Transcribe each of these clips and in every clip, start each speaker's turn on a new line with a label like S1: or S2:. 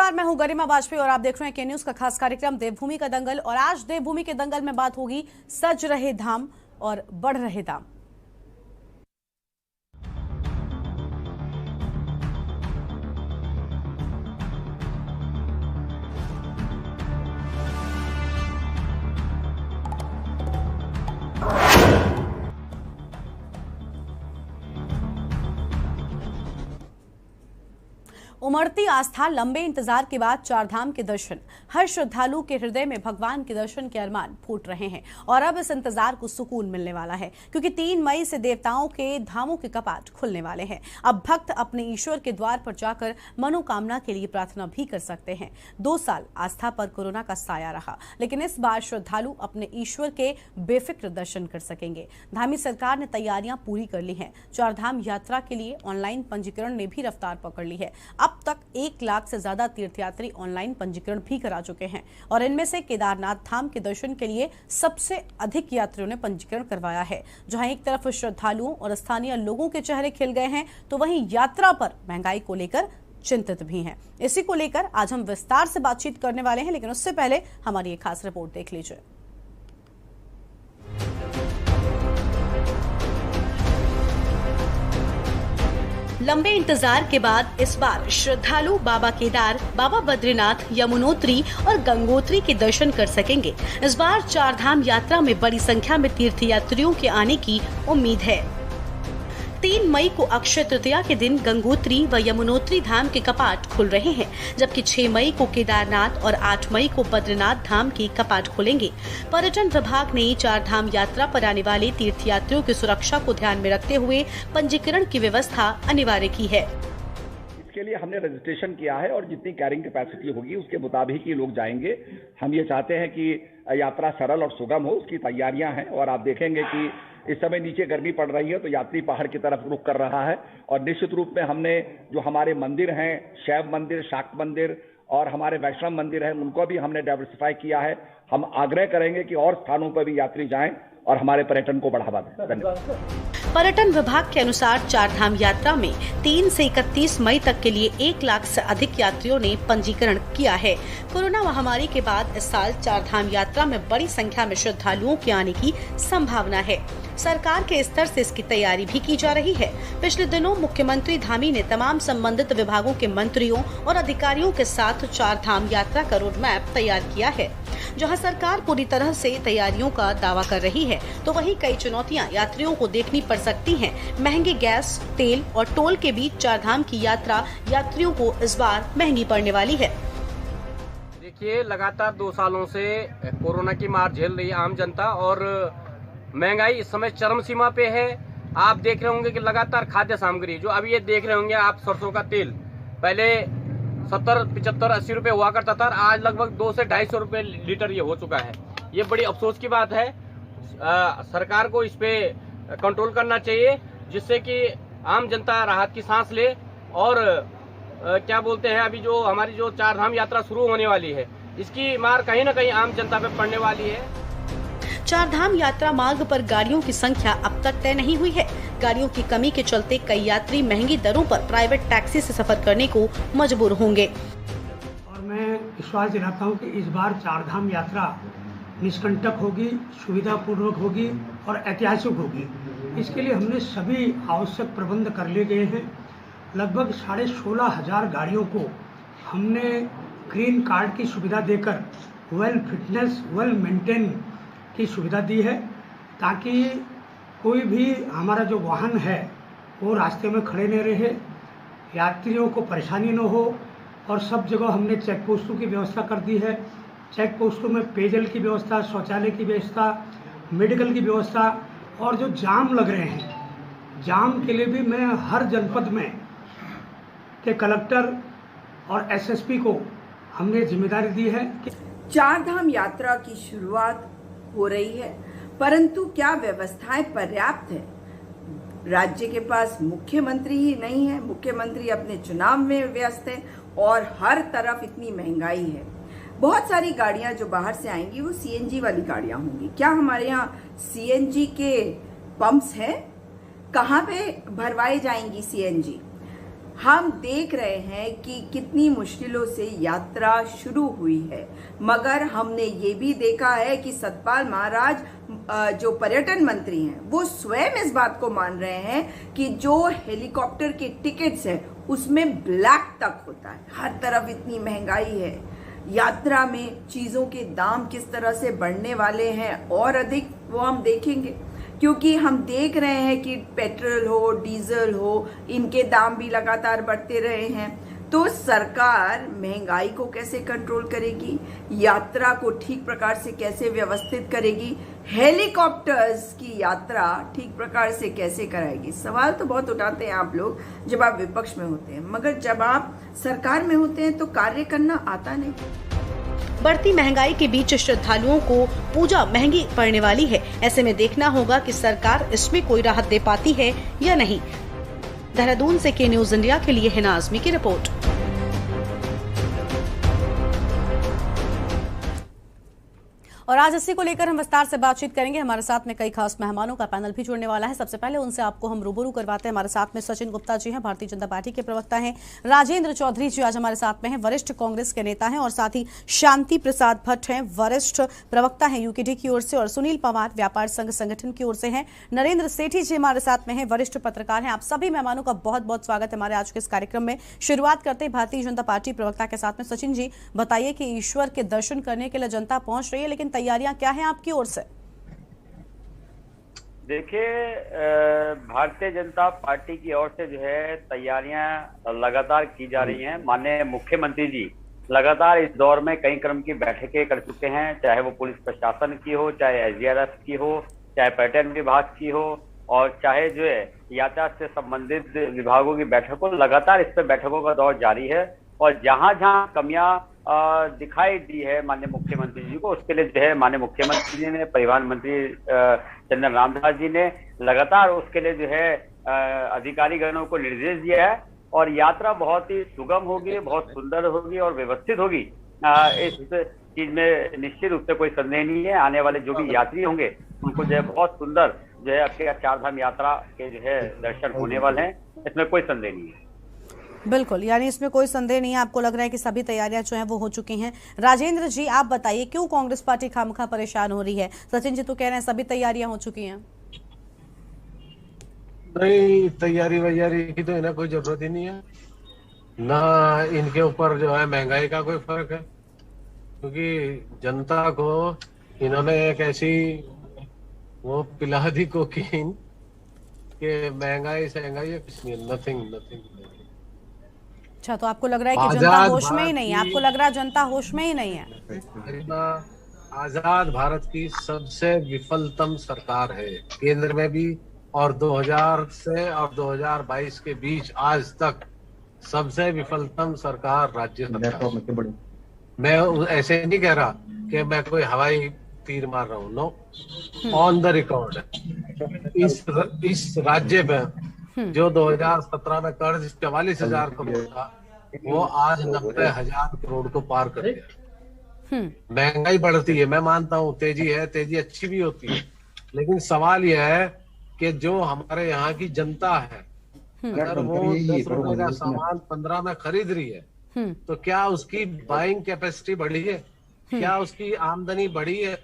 S1: नमस्कार, मैं हूं गरिमा वाजपेयी और आप देख रहे हैं के न्यूज का खास कार्यक्रम देवभूमि का दंगल। और आज देवभूमि के दंगल में बात होगी सज रहे धाम और बढ़ रहे दाम। उमड़ती आस्था, लंबे इंतजार के बाद चारधाम के दर्शन, हर श्रद्धालु के हृदय में भगवान के दर्शन के अरमान फूट रहे हैं। और अब इस इंतजार को सुकून मिलने वाला है, क्योंकि 3 मई से देवताओं के धामों के कपाट खुलने वाले हैं। अब भक्त अपने ईश्वर के द्वार पर जाकर मनोकामना के लिए प्रार्थना भी कर सकते हैं। 2 साल आस्था पर कोरोना का साया रहा, लेकिन इस बार श्रद्धालु अपने ईश्वर के बेफिक्र दर्शन कर सकेंगे। धामी सरकार ने तैयारियां पूरी कर ली हैं। चारधाम यात्रा के लिए ऑनलाइन पंजीकरण ने भी रफ्तार पकड़ ली है। अब तक 1 लाख से ज्यादा तीर्थयात्री ऑनलाइन पंजीकरण भी करा चुके हैं और इनमें से केदारनाथ धाम के दर्शन के लिए सबसे अधिक यात्रियों ने पंजीकरण करवाया है। जहां एक तरफ श्रद्धालुओं और स्थानीय लोगों के चेहरे खिल गए हैं, तो वहीं यात्रा पर महंगाई को लेकर चिंतित भी हैं। इसी को लेकर आज हम विस्तार से बातचीत करने वाले हैं, लेकिन उससे पहले हमारी एक खास रिपोर्ट देख लीजिए। लंबे इंतजार के बाद इस बार श्रद्धालु बाबा केदार, बाबा बद्रीनाथ, यमुनोत्री और गंगोत्री के दर्शन कर सकेंगे। इस बार चारधाम यात्रा में बड़ी संख्या में तीर्थयात्रियों के आने की उम्मीद है। 3 मई को अक्षय तृतीया के दिन गंगोत्री व यमुनोत्री धाम के कपाट खुल रहे हैं, जबकि 6 मई को केदारनाथ और 8 मई को बद्रीनाथ धाम के कपाट खुलेंगे। पर्यटन विभाग ने चारधाम यात्रा पर आने वाले तीर्थयात्रियों की सुरक्षा को ध्यान में रखते हुए पंजीकरण की व्यवस्था अनिवार्य की है।
S2: इसके लिए हमने रजिस्ट्रेशन किया है और जितनी कैरिंग कैपेसिटी होगी उसके मुताबिक ही लोग जाएंगे। हम ये चाहते हैं कि यात्रा सरल और सुगम हो, उसकी तैयारियां हैं। और आप देखेंगे कि इस समय नीचे गर्मी पड़ रही है तो यात्री पहाड़ की तरफ रुख कर रहा है। और निश्चित रूप में हमने जो हमारे मंदिर हैं, शैव मंदिर, शाक्त मंदिर और हमारे वैष्णव मंदिर हैं, उनको भी हमने डाइवर्सिफाई किया है। हम आग्रह करेंगे कि और स्थानों पर भी यात्री जाएं और हमारे पर्यटन को बढ़ावा दें। धन्यवाद।
S1: पर्यटन विभाग के अनुसार चारधाम यात्रा में 3 से 31 मई तक के लिए 1 लाख से अधिक यात्रियों ने पंजीकरण किया है। कोरोना महामारी के बाद इस साल चारधाम यात्रा में बड़ी संख्या में श्रद्धालुओं के आने की संभावना है। सरकार के स्तर से इसकी तैयारी भी की जा रही है। पिछले दिनों मुख्यमंत्री धामी ने तमाम संबंधित विभागों के मंत्रियों और अधिकारियों के साथ चारधाम यात्रा का रोड मैप तैयार किया है। जहां सरकार पूरी तरह से तैयारियों का दावा कर रही है, तो वहीं कई चुनौतियां यात्रियों को देखनी पड़ सकती हैं। महंगे गैस, तेल और टोल के बीच चारधाम की यात्रा यात्रियों को इस बार महंगी पड़ने वाली है।
S3: देखिए, लगातार 2 सालों से कोरोना की मार झेल रही है आम जनता और महंगाई इस समय चरम सीमा पे है। आप देख रहे होंगे कि लगातार खाद्य सामग्री, जो अभी ये देख रहे होंगे आप, सरसों का तेल पहले 70, 75, 80 रुपए हुआ करता था, आज लगभग 200 से 250 रुपए लीटर ये हो चुका है। ये बड़ी अफसोस की बात है। सरकार को इस पे कंट्रोल करना चाहिए, जिससे कि आम जनता राहत की सांस ले। और क्या बोलते हैं, अभी जो हमारी जो चारधाम यात्रा शुरू होने वाली है, इसकी मार कहीं ना कहीं आम जनता पे पड़ने वाली है।
S1: चारधाम यात्रा मार्ग पर गाड़ियों की संख्या अब तक तय नहीं हुई है। गाड़ियों की कमी के चलते कई यात्री महंगी दरों पर प्राइवेट टैक्सी से सफर करने को मजबूर होंगे।
S4: और मैं विश्वास दिलाता हूं कि इस बार चारधाम यात्रा निष्कंटक होगी, सुविधापूर्वक होगी और ऐतिहासिक होगी। इसके लिए हमने सभी आवश्यक प्रबंध कर लिए गए हैं। लगभग 16,500 गाड़ियों को हमने ग्रीन कार्ड की सुविधा देकर वेल फिटनेस, वेल मेंटेन की सुविधा दी है, ताकि कोई भी हमारा जो वाहन है वो रास्ते में खड़े न रहे, यात्रियों को परेशानी न हो। और सब जगह हमने चेक पोस्टों की व्यवस्था कर दी है। चेक पोस्टों में पेयजल की व्यवस्था, शौचालय की व्यवस्था, मेडिकल की व्यवस्था। और जो जाम लग रहे हैं, जाम के लिए भी मैं हर जनपद में के कलेक्टर और एसएसपी को हमने जिम्मेदारी दी है कि
S5: चारधाम यात्रा की शुरुआत हो रही है, परंतु क्या व्यवस्थाएं पर्याप्त है? राज्य के पास मुख्यमंत्री ही नहीं है, मुख्यमंत्री अपने चुनाव में व्यस्त है और हर तरफ इतनी महंगाई है। बहुत सारी गाड़ियां जो बाहर से आएंगी वो सीएनजी वाली गाड़ियां होंगी। क्या हमारे यहाँ सीएनजी के पंप्स हैं? कहाँ पे भरवाई जाएंगी सीएनजी? हम देख रहे हैं कि कितनी मुश्किलों से यात्रा शुरू हुई है, मगर हमने ये भी देखा है कि सतपाल महाराज जो पर्यटन मंत्री हैं वो स्वयं इस बात को मान रहे हैं कि जो हेलीकॉप्टर के टिकट्स हैं उसमें ब्लैक तक होता है। हर तरफ इतनी महंगाई है, यात्रा में चीज़ों के दाम किस तरह से बढ़ने वाले हैं और अधिक, वो हम देखेंगे, क्योंकि हम देख रहे हैं कि पेट्रोल हो, डीजल हो, इनके दाम भी लगातार बढ़ते रहे हैं। तो सरकार महंगाई को कैसे कंट्रोल करेगी, यात्रा को ठीक प्रकार से कैसे व्यवस्थित करेगी, हेलीकॉप्टर्स की यात्रा ठीक प्रकार से कैसे कराएगी। सवाल तो बहुत उठाते हैं आप लोग जब आप विपक्ष में होते हैं, मगर जब आप सरकार में होते हैं तो कार्य करना आता नहीं।
S1: बढ़ती महंगाई के बीच श्रद्धालुओं को पूजा महंगी पड़ने वाली है। ऐसे में देखना होगा कि सरकार इसमें कोई राहत दे पाती है या नहीं। देहरादून से के न्यूज इंडिया के लिए हिना आजमी की रिपोर्ट। और आज इसी को लेकर हम विस्तार से बातचीत करेंगे। हमारे साथ में कई खास मेहमानों का पैनल भी जुड़ने वाला है। सबसे पहले उनसे आपको हम रूबरू करवाते हैं। हमारे साथ में सचिन गुप्ता जी हैं, भारतीय जनता पार्टी के प्रवक्ता हैं। राजेंद्र चौधरी जी आज हमारे साथ में हैं, वरिष्ठ कांग्रेस के नेता हैं। और साथ ही शांति प्रसाद भट्ट हैं, वरिष्ठ प्रवक्ता हैं यूकेडी की ओर से। और सुनील पवार व्यापार संघ संगठन की ओर से हैं। नरेंद्र सेठी जी हमारे साथ में हैं, वरिष्ठ पत्रकार हैं। आप सभी मेहमानों का बहुत बहुत स्वागत है हमारे आज के इस कार्यक्रम में। शुरुआत करते हैं भारतीय जनता पार्टी प्रवक्ता के साथ में। सचिन जी बताइए कि ईश्वर के दर्शन करने के लिए जनता पहुंच रही है, लेकिन तैयारियां क्या है आपकी ओर से?
S6: देखिए, भारतीय जनता पार्टी की ओर से जो है तैयारियां लगातार की जा रही हैं। माननीय मुख्यमंत्री जी लगातार इस दौर में कई क्रम की बैठकें कर चुके हैं, चाहे वो पुलिस प्रशासन की हो, चाहे एसडीआरएफ की हो, चाहे पर्यटन विभाग की हो, और चाहे जो है यातायात से संबंधित विभागों की बैठक हो। लगातार इस पर बैठकों का दौर जारी है। और जहां जहां कमियां दिखाई दी है माननीय मुख्यमंत्री जी को, उसके लिए जो है माननीय मुख्यमंत्री जी ने, परिवहन मंत्री चंदन रामदास जी ने लगातार उसके लिए जो है अधिकारी गणों को निर्देश दिया है। और यात्रा बहुत ही सुगम होगी, बहुत सुंदर होगी और व्यवस्थित होगी। इस चीज में निश्चित रूप से कोई संदेह नहीं है। आने वाले जो भी यात्री होंगे उनको जो है बहुत सुंदर जो है आपके चार धाम यात्रा के जो है दर्शन होने वाले हैं, इसमें कोई संदेह नहीं है।
S1: बिल्कुल, यानी इसमें कोई संदेह नहीं है। आपको लग रहा है कि सभी तैयारियां जो हैं वो हो चुकी हैं। राजेंद्र जी आप बताइए, क्यों कांग्रेस पार्टी खामखा परेशान हो रही है? सचिन जी तो कह रहे हैं सभी तैयारियां हो चुकी हैं।
S7: नहीं, तैयारी वैयारी की तो इन्हें कोई जरूरत ही नहीं है ना। इनके ऊपर जो है महंगाई का कोई फर्क है, क्योंकि जनता को इन्होंने एक ऐसी वो पिला दी कोकीन कि महंगाई सहंगाई है, कुछ नहीं, नथिंग।
S1: अच्छा, तो आपको लग रहा है कि जनता होश में ही नहीं है? आपको लग रहा है जनता होश में ही नहीं है?
S7: आजाद भारत की सबसे विफलतम सरकार है, केंद्र में भी, और 2000 से और 2022 के बीच आज तक सबसे विफलतम सरकार राज्य सरकार। मैं ऐसे नहीं कह रहा कि मैं कोई हवाई तीर मार रहा हूँ, नो, ऑन द रिकॉर्ड है। इस राज्य में जो 2017 में कर्ज 44,000 करोड़ था, वो आज 90,000 करोड़ को पार कर गया। महंगाई बढ़ती है, मैं मानता हूँ, तेजी है, तेजी अच्छी भी होती है, लेकिन सवाल यह है कि जो हमारे यहाँ की जनता है, अगर वो 10 रुपए का सामान 15 में खरीद रही है, तो क्या उसकी बाइंग कैपेसिटी बढ़ी है? क्या उसकी आमदनी बढ़ी है?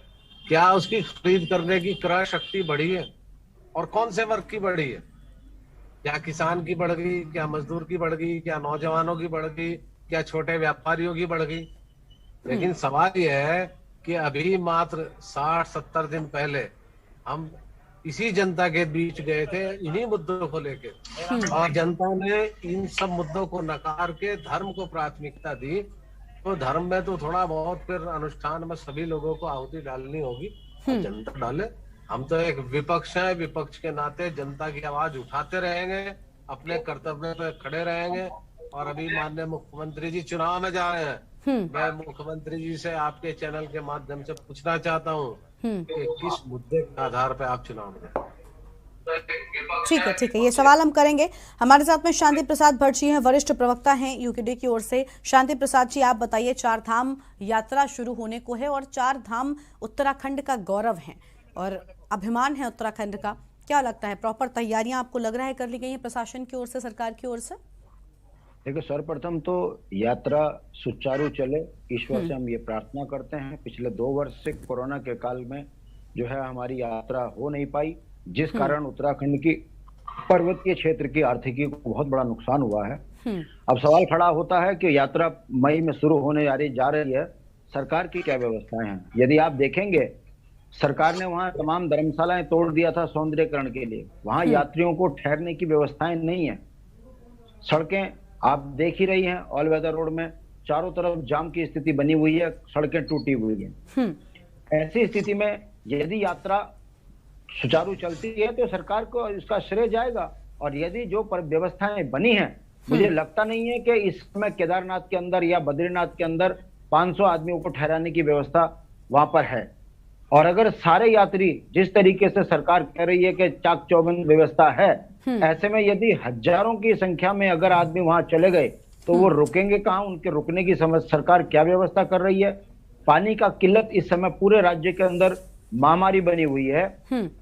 S7: क्या उसकी खरीद करने की क्रय शक्ति बढ़ी है? और कौन से वर्ग की बढ़ी है? क्या किसान की बढ़ गई? क्या मजदूर की बढ़ गई? क्या नौजवानों की बढ़ गई? क्या छोटे व्यापारियों की बढ़ गई? लेकिन सवाल यह है कि अभी मात्र 60-70 दिन पहले हम इसी जनता के बीच गए थे इन्हीं मुद्दों को लेके, और जनता ने इन सब मुद्दों को नकार के धर्म को प्राथमिकता दी। तो धर्म में तो थोड़ा बहुत फिर अनुष्ठान में सभी लोगों को आहुति डालनी होगी, जनता डाले। हम तो एक विपक्ष है, विपक्ष के नाते जनता की आवाज उठाते रहेंगे, अपने कर्तव्य पे खड़े रहेंगे। और अभी माननीय मुख्यमंत्री जी चुनाव में जा रहे हैं, मैं मुख्यमंत्री जी से आपके चैनल के माध्यम से पूछना चाहता हूँ कि किस मुद्दे के आधार पे आप चुनाव में?
S1: ठीक है, ये सवाल हम करेंगे। हमारे साथ में शांति प्रसाद भट्ट जी हैं, वरिष्ठ प्रवक्ता हैं यूकेडी की ओर से। शांति प्रसाद जी आप बताइए, चार धाम यात्रा शुरू होने को है और चार धाम उत्तराखंड का गौरव है और अभिमान है उत्तराखंड का। क्या लगता है, प्रॉपर तैयारियां आपको लग रहा है कर ली गई है प्रशासन की ओर से, सरकार की ओर से?
S8: देखिए, सर्वप्रथम तो यात्रा सुचारू चले, ईश्वर से हम ये प्रार्थना करते हैं। पिछले 2 वर्ष से कोरोना के काल में जो है हमारी यात्रा हो नहीं पाई, जिस कारण उत्तराखंड की पर्वतीय क्षेत्र की आर्थिकी को बहुत बड़ा नुकसान हुआ है। अब सवाल खड़ा होता है कि यात्रा मई में शुरू होने जा रही है, सरकार की क्या व्यवस्थाएं हैं। यदि आप देखेंगे, सरकार ने वहां तमाम धर्मशालाएं तोड़ दिया था सौंदर्यीकरण के लिए। वहां यात्रियों को ठहरने की व्यवस्थाएं नहीं है। सड़कें आप देख ही रही हैं, ऑल वेदर रोड में चारों तरफ जाम की स्थिति बनी हुई है, सड़कें टूटी हुई हैं। ऐसी स्थिति में यदि यात्रा सुचारू चलती है तो सरकार को इसका श्रेय जाएगा। और यदि जो व्यवस्थाएं बनी हैं, मुझे लगता नहीं है कि इस समय केदारनाथ के अंदर या बद्रीनाथ के अंदर 500 आदमियों को ठहराने की व्यवस्था वहां पर है। और अगर सारे यात्री जिस तरीके से सरकार कह रही है कि चाक चौबंद व्यवस्था है, ऐसे में यदि हजारों की संख्या में अगर आदमी वहां चले गए तो वो रुकेंगे कहाँ? उनके रुकने की सरकार क्या व्यवस्था कर रही है? पानी का किल्लत इस समय पूरे राज्य के अंदर महामारी बनी हुई है।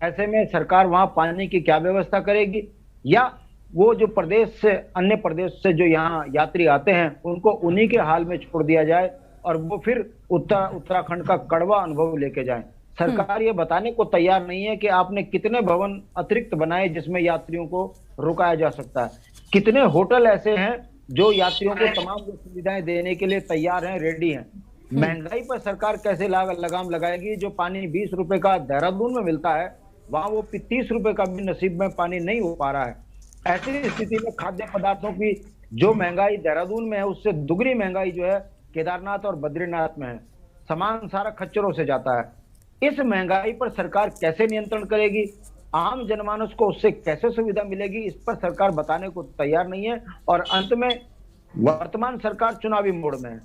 S8: ऐसे में सरकार वहां पानी की क्या व्यवस्था करेगी? या वो जो प्रदेश से, अन्य प्रदेश से जो यहाँ यात्री आते हैं, उनको उन्हीं के हाल में छोड़ दिया जाए और वो फिर उत्तराखंड का कड़वा अनुभव लेके जाएं। सरकार ये बताने को तैयार नहीं है कि आपने कितने भवन अतिरिक्त बनाए जिसमें यात्रियों को रुकाया जा सकता है। कितने होटल ऐसे हैं जो यात्रियों को तमाम सुविधाएं देने के लिए तैयार हैं, रेडी हैं। महंगाई पर सरकार कैसे लगाम लगाएगी? जो पानी 20 रुपए का देहरादून में मिलता है, वहां वो 30 रुपए का भी नसीब में पानी नहीं हो पा रहा है। ऐसी स्थिति में खाद्य पदार्थों की जो महंगाई देहरादून में है, उससे दुगनी महंगाई जो है केदारनाथ और बद्रीनाथ में है। सामान सारा खच्चरों से जाता है। इस महंगाई पर सरकार कैसे नियंत्रण करेगी? आम जनमानस को उससे कैसे सुविधा मिलेगी? इस पर सरकार बताने को तैयार नहीं है। और अंत में वर्तमान सरकार चुनावी मोड में है।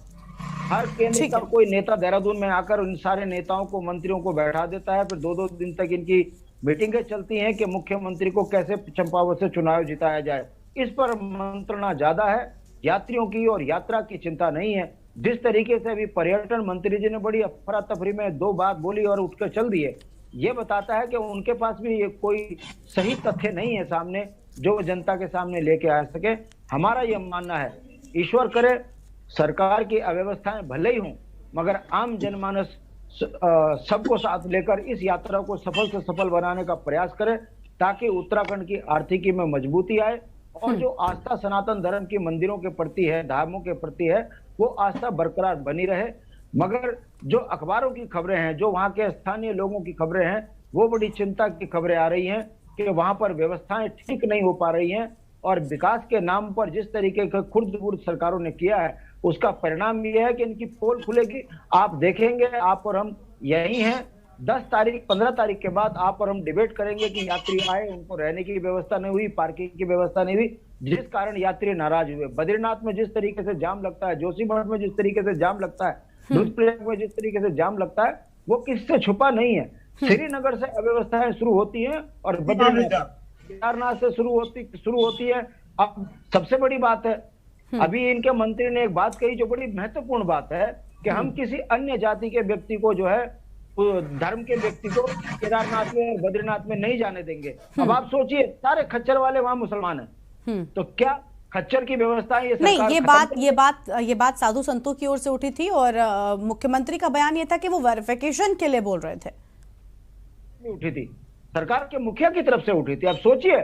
S8: हर केंद्र का कोई नेता देहरादून में आकर उन सारे नेताओं को, मंत्रियों को बैठा देता है। फिर 2-2 दिन तक इनकी मीटिंगें चलती हैं कि मुख्यमंत्री को कैसे चंपावत से चुनाव जिताया जाए। इस पर मंत्रणा ज्यादा है, यात्रियों की और यात्रा की चिंता नहीं है। जिस तरीके से अभी पर्यटन मंत्री जी ने बड़ी अफरा तफरी में 2 बात बोली और उठकर चल दिए, ये बताता है कि उनके पास भी ये कोई सही तथ्य नहीं है सामने जो जनता के सामने लेके आ सके। हमारा ये मानना है, ईश्वर करे सरकार की अव्यवस्थाएं भले ही हों, मगर आम जनमानस सबको साथ लेकर इस यात्रा को सफल से सफल बनाने का प्रयास करे, ताकि उत्तराखंड की आर्थिकी में मजबूती आए और जो आस्था सनातन धर्म की मंदिरों के प्रति है, धामों के प्रति है, वो आस्था बरकरार बनी रहे। मगर जो अखबारों की खबरें हैं, जो वहां के स्थानीय लोगों की खबरें हैं, वो बड़ी चिंता की खबरें आ रही हैं कि वहां पर व्यवस्थाएं ठीक नहीं हो पा रही हैं। और विकास के नाम पर जिस तरीके का खुर्द-बुर्द सरकारों ने किया है, उसका परिणाम यह है कि इनकी पोल खुलेगी। आप देखेंगे, आप और हम यही हैं, 10 तारीख 15 तारीख के बाद आप और हम डिबेट करेंगे कि यात्री आए, उनको रहने की व्यवस्था नहीं हुई, पार्किंग की व्यवस्था नहीं हुई, जिस कारण यात्री नाराज हुए। बद्रीनाथ में जिस तरीके से जाम लगता है, जोशीमठ में जिस तरीके से जाम लगता है, रुद्रप्रयाग में जिस तरीके से जाम लगता है, वो किससे छुपा नहीं है। श्रीनगर से अव्यवस्थाएं शुरू होती हैं और बद्रीनाथ केदारनाथ से शुरू होती है। अब सबसे बड़ी बात है, अभी इनके मंत्री ने एक बात कही जो बड़ी महत्वपूर्ण बात है कि हम किसी अन्य जाति के व्यक्ति को, जो है धर्म के व्यक्ति को केदारनाथ में और बद्रीनाथ में नहीं जाने देंगे। अब आप सोचिए, सारे खच्चर वाले वहां मुसलमान हैं, तो क्या खच्चर की व्यवस्था है?
S1: ये बात साधु संतों की ओर से उठी थी और मुख्यमंत्री का बयान ये था कि वो वेरिफिकेशन के लिए बोल रहे थे।
S8: उठी थी, सरकार के मुखिया की तरफ से उठी थी। अब सोचिए,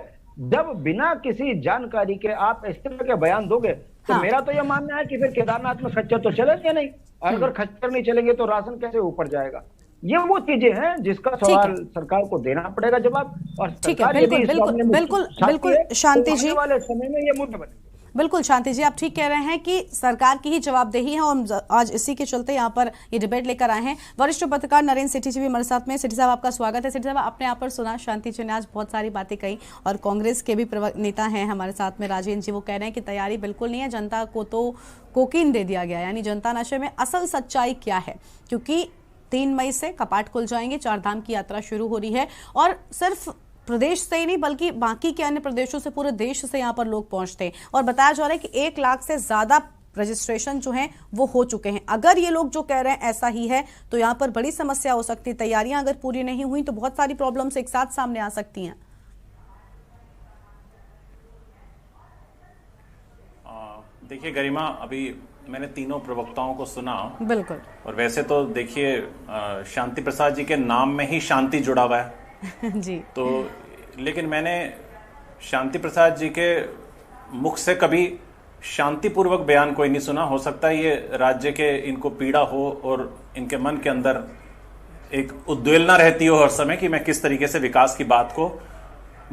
S8: जब बिना किसी जानकारी के आप इस तरह के बयान दोगे तो मेरा तो यह मानना है कि फिर केदारनाथ में खच्चर तो चलेंगे नहीं, और अगर खच्चर नहीं चलेंगे तो राशन कैसे ऊपर जाएगा? ये वो चीजें हैं जिसका सवाल सरकार को देना पड़ेगा जवाब। और सरकार
S1: बिल्कुल शांति जी,
S8: वाले समय में ये मुद्दे बनेंगे।
S1: बिल्कुल शांति जी, आप ठीक कह रहे हैं कि सरकार की ही जवाबदेही है और आज इसी के चलते यहाँ पर ये डिबेट लेकर आए हैं। वरिष्ठ पत्रकार नरेंद्र सेठी जी भी हमारे साथ में। सेठी साहब, आपका स्वागत है। सेठी साहब, आपने यहाँ पर सुना, शांति जी ने आज बहुत सारी बातें कही और कांग्रेस के भी नेता हैं हमारे साथ में, राजेंद्र जी, वो कह रहे हैं कि तैयारी बिल्कुल नहीं है, जनता को तो कोकीन दे दिया गया, यानी जनता नशे में। असल सच्चाई क्या है? क्योंकि 3 मई से कपाट खुल जाएंगे, 4 धाम की यात्रा शुरू हो रही है और सिर्फ प्रदेश से ही नहीं बल्कि बाकी के अन्य प्रदेशों से, पूरे देश से यहाँ पर लोग पहुंचते हैं और बताया जा रहा है कि 1 लाख से ज्यादा रजिस्ट्रेशन जो हैं वो हो चुके हैं। अगर ये लोग जो कह रहे हैं ऐसा ही है तो यहाँ पर बड़ी समस्या हो सकती है। तैयारियां अगर पूरी नहीं हुई तो बहुत सारी प्रॉब्लम्स एक साथ सामने आ सकती हैं।
S9: देखिए गरिमा, अभी मैंने तीनों प्रवक्ताओं को सुना।
S1: बिल्कुल।
S9: और वैसे तो देखिए शांति प्रसाद जी के नाम में ही शांति जुड़ा हुआ है
S1: जी।
S9: तो लेकिन मैंने शांति प्रसाद जी के मुख से कभी शांतिपूर्वक बयान कोई नहीं सुना। हो सकता है ये राज्य के इनको पीड़ा हो और इनके मन के अंदर एक उद्वेलना रहती हो हर समय कि मैं किस तरीके से विकास की बात को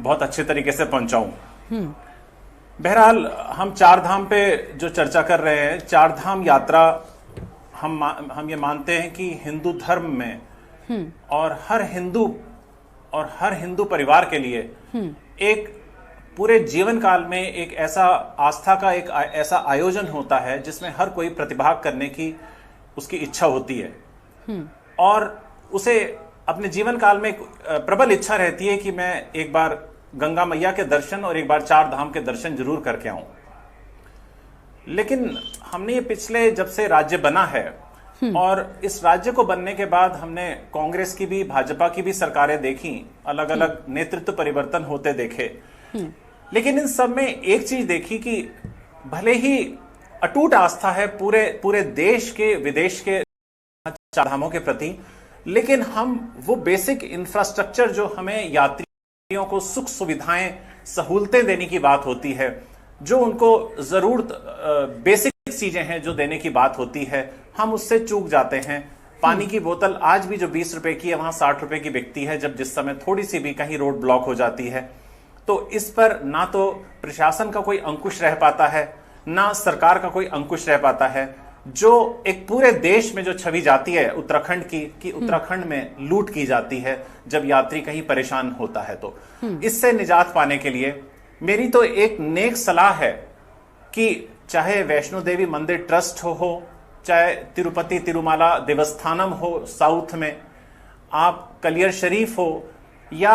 S9: बहुत अच्छे तरीके से पहुंचाऊं। बहरहाल हम चार धाम पे जो चर्चा कर रहे हैं, चार धाम यात्रा हम ये मानते हैं कि हिंदू धर्म में और हर हिंदू परिवार के लिए एक पूरे जीवन काल में एक ऐसा आस्था का एक ऐसा आयोजन होता है जिसमें हर कोई प्रतिभाग करने की उसकी इच्छा होती है और उसे अपने जीवन काल में एक प्रबल इच्छा रहती है कि मैं एक बार गंगा मैया के दर्शन और एक बार चार धाम के दर्शन जरूर करके आऊं। लेकिन हमने ये पिछले जब से राज्य बना है और इस राज्य को बनने के बाद हमने कांग्रेस की भी भाजपा की भी सरकारें देखी, अलग अलग नेतृत्व परिवर्तन होते देखे, लेकिन इन सब में एक चीज देखी कि भले ही अटूट आस्था है पूरे देश के विदेश के चार धामों के प्रति, लेकिन हम वो बेसिक इंफ्रास्ट्रक्चर जो हमें यात्रियों को सुख सुविधाएं सहूलतें देने की बात होती है, जो उनको जरूरत बेसिक चीजें हैं जो देने की बात होती है, हम उससे चूक जाते हैं। पानी की बोतल आज भी जो 20 रुपए की है वहां 60 रुपए की बिकती है, जब जिस समय थोड़ी सी भी कहीं रोड ब्लॉक हो जाती है तो इस पर ना तो प्रशासन का कोई अंकुश रह पाता है, ना सरकार का कोई अंकुश रह पाता है। जो एक पूरे देश में जो छवि जाती है उत्तराखंड की कि उत्तराखंड में लूट की जाती है जब यात्री कहीं परेशान होता है, तो इससे निजात पाने के लिए मेरी तो एक नेक सलाह है कि चाहे वैष्णो देवी मंदिर ट्रस्ट हो, चाहे तिरुपति तिरुमाला देवस्थानम हो साउथ में, आप कलियर शरीफ हो, या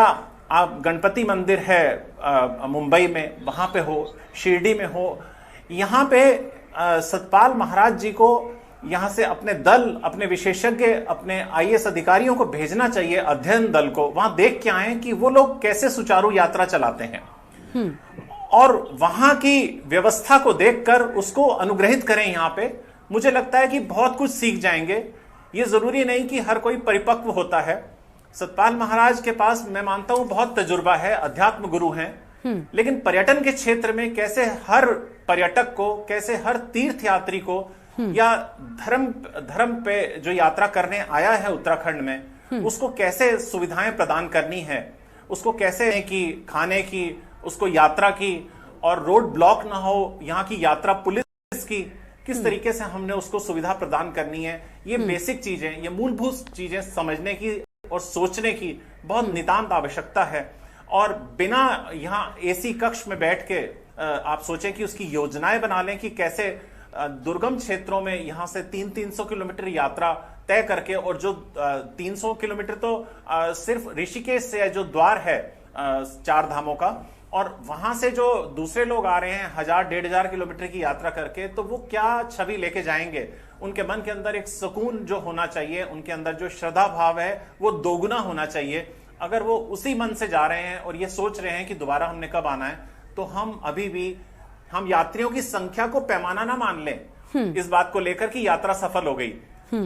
S9: आप गणपति मंदिर है मुंबई में वहां पे हो, शिरडी में हो, यहां पे सतपाल महाराज जी को यहां से अपने दल, अपने विशेषज्ञ, अपने आईएएस अधिकारियों को भेजना चाहिए, अध्ययन दल को, वहां देख के आए कि वो लोग कैसे सुचारू यात्रा चलाते हैं और वहां की व्यवस्था को देखकर उसको अनुग्रहित करें यहां पे। मुझे लगता है कि बहुत कुछ सीख जाएंगे। ये जरूरी नहीं कि हर कोई परिपक्व होता है। सतपाल महाराज के पास मैं मानता हूं बहुत तजुर्बा है, अध्यात्म गुरु हैं, लेकिन पर्यटन के क्षेत्र में कैसे हर पर्यटक को, कैसे हर तीर्थ यात्री को या धर्म पे जो यात्रा करने आया है उत्तराखंड में, उसको कैसे सुविधाएं प्रदान करनी है, उसको कैसे की खाने की, उसको यात्रा की, और रोड ब्लॉक ना हो, यहाँ की यात्रा पुलिस की किस तरीके से हमने उसको सुविधा प्रदान करनी है। ये बेसिक चीजें, ये मूलभूत चीजें समझने की और सोचने की बहुत नितांत आवश्यकता है। और बिना यहाँ एसी कक्ष में बैठ के आप सोचें कि उसकी योजनाएं बना लें कि कैसे दुर्गम क्षेत्रों में यहाँ से 300 किलोमीटर यात्रा तय करके, और जो 300 किलोमीटर तो सिर्फ ऋषिकेश से जो द्वार है चार धामों का, और वहां से जो दूसरे लोग आ रहे हैं 1000-1500 किलोमीटर की यात्रा करके, तो वो क्या छवि लेके जाएंगे। उनके मन के अंदर एक सुकून जो होना चाहिए, उनके अंदर जो श्रद्धा भाव है वो दोगुना होना चाहिए। अगर वो उसी मन से जा रहे हैं और ये सोच रहे हैं कि दोबारा हमने कब आना है, तो हम अभी भी हम यात्रियों की संख्या को पैमाना ना मान लें इस बात को लेकर कि यात्रा सफल हो गई।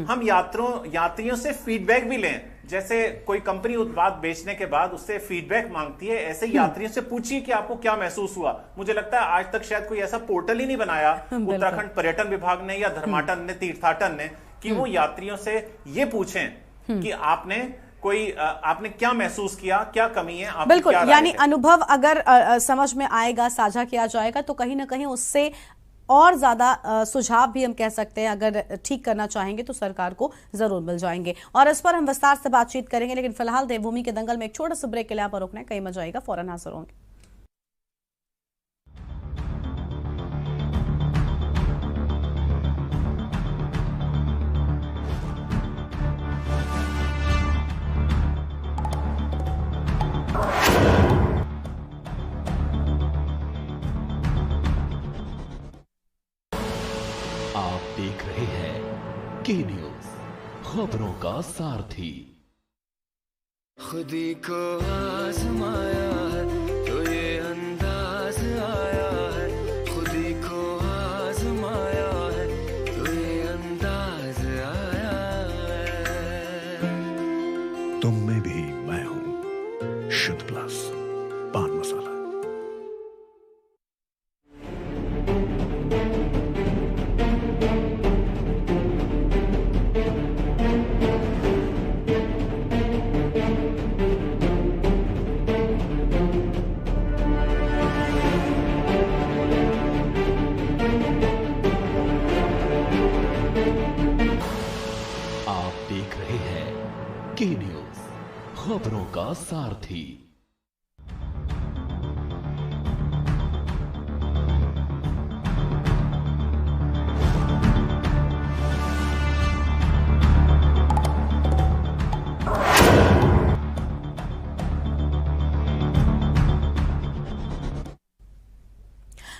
S9: हम यात्रियों से फीडबैक भी लें। जैसे कोई कंपनी उत्पाद बेचने के बाद उससे फीडबैक मांगती है, ऐसे यात्रियों से पूछिए कि आपको क्या महसूस हुआ। मुझे लगता है आज तक शायद कोई ऐसा पोर्टल ही नहीं बनाया उत्तराखंड पर्यटन विभाग ने या धर्माटन ने, तीर्थाटन ने, कि वो यात्रियों से ये पूछें कि आपने क्या महसूस किया, क्या कमी है।
S1: बिल्कुल, यानी अनुभव अगर समझ में आएगा, साझा किया जाएगा, तो कहीं ना कहीं उससे और ज्यादा सुझाव भी हम कह सकते हैं अगर ठीक करना चाहेंगे तो सरकार को जरूर मिल जाएंगे। और इस पर हम विस्तार से बातचीत करेंगे, लेकिन फिलहाल देवभूमि के दंगल में एक छोटा सा ब्रेक के लिए आप रुकना है, कहीं मजा आएगा, फौरन हाजिर होंगे।
S10: देख रहे हैं के न्यूज, खबरों का सारथी।
S11: खुदी को आजमाया है तो ये अंदाज आया है, खुदी को आजमाया
S12: तुम में भी मैं हूं। शुद्ध प्लस पान मसाला।
S10: देख रहे हैं के न्यूज, खबरों का सारथी।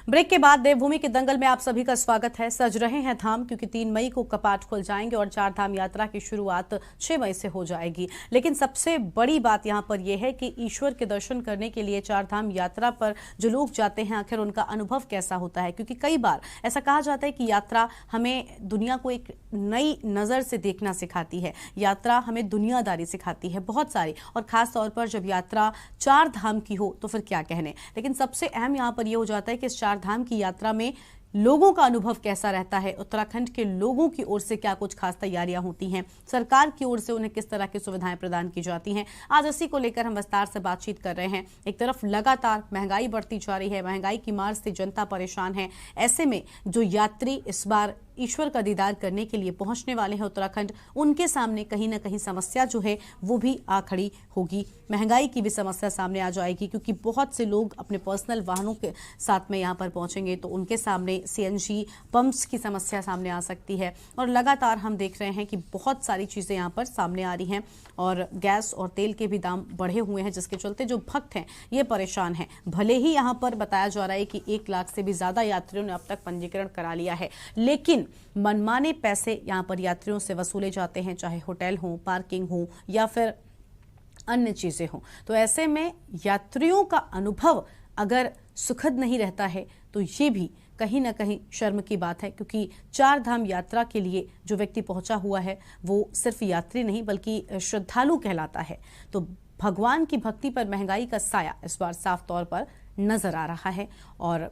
S1: ब्रेक के बाद देवभूमि के दंगल में आप सभी का स्वागत है। सज रहे हैं धाम, क्योंकि 3 मई को कपाट खुल जाएंगे और 4 धाम यात्रा की शुरुआत 6 मई से हो जाएगी। लेकिन सबसे बड़ी बात यहां पर यह है कि ईश्वर के दर्शन करने के लिए 4 धाम यात्रा पर जो लोग जाते हैं, आखिर उनका अनुभव कैसा होता है। क्योंकि कई बार ऐसा कहा जाता है कि यात्रा हमें दुनिया को एक नई नजर से देखना सिखाती है, यात्रा हमें दुनियादारी सिखाती है बहुत सारी, और खास तौर पर जब यात्रा 4 धाम की हो तो फिर क्या कहने। लेकिन सबसे अहम यहां पर यह हो जाता है कि इस 4 धाम की यात्रा में लोगों का अनुभव कैसा रहता है, उत्तराखंड के लोगों की ओर से क्या कुछ खास तैयारियां होती हैं, सरकार की ओर से उन्हें किस तरह की सुविधाएं प्रदान की जाती हैं। आज इसी को लेकर हम विस्तार से बातचीत कर रहे हैं। एक तरफ लगातार महंगाई बढ़ती जा रही है, महंगाई की मार से जनता परेशान है। ऐसे में जो यात्री इस बार ईश्वर का दीदार करने के लिए पहुंचने वाले हैं उत्तराखंड, उनके सामने कहीं ना कहीं समस्या जो है वो भी आ खड़ी होगी। महंगाई की भी समस्या सामने आ जाएगी, क्योंकि बहुत से लोग अपने पर्सनल वाहनों के साथ में यहाँ पर पहुंचेंगे तो उनके सामने सीएनजी पंप्स की समस्या सामने आ सकती है। और लगातार हम देख रहे हैं कि बहुत सारी चीज़ें यहाँ पर सामने आ रही हैं और गैस और तेल के भी दाम बढ़े हुए हैं, जिसके चलते जो भक्त हैं ये परेशान हैं। भले ही यहाँ पर बताया जा रहा है कि 1 लाख से भी ज़्यादा यात्रियों ने अब तक पंजीकरण करा लिया है, लेकिन मनमाने पैसे यहां पर यात्रियों से वसूले जाते हैं, चाहे होटल हो, पार्किंग हो या फिर अन्य चीजें हो। तो ऐसे में यात्रियों का अनुभव अगर सुखद नहीं रहता है तो ये भी कहीं ना कहीं शर्म की बात है, क्योंकि 4 धाम यात्रा के लिए जो व्यक्ति पहुंचा हुआ है वो सिर्फ यात्री नहीं बल्कि श्रद्धालु कहलाता है। तो भगवान की भक्ति पर महंगाई का साया इस बार साफ तौर पर नजर आ रहा है और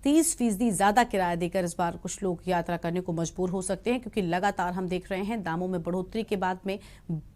S1: 30% ज़्यादा किराया देकर इस बार कुछ लोग यात्रा करने को मजबूर हो सकते हैं, क्योंकि लगातार हम देख रहे हैं दामों में बढ़ोतरी के बाद में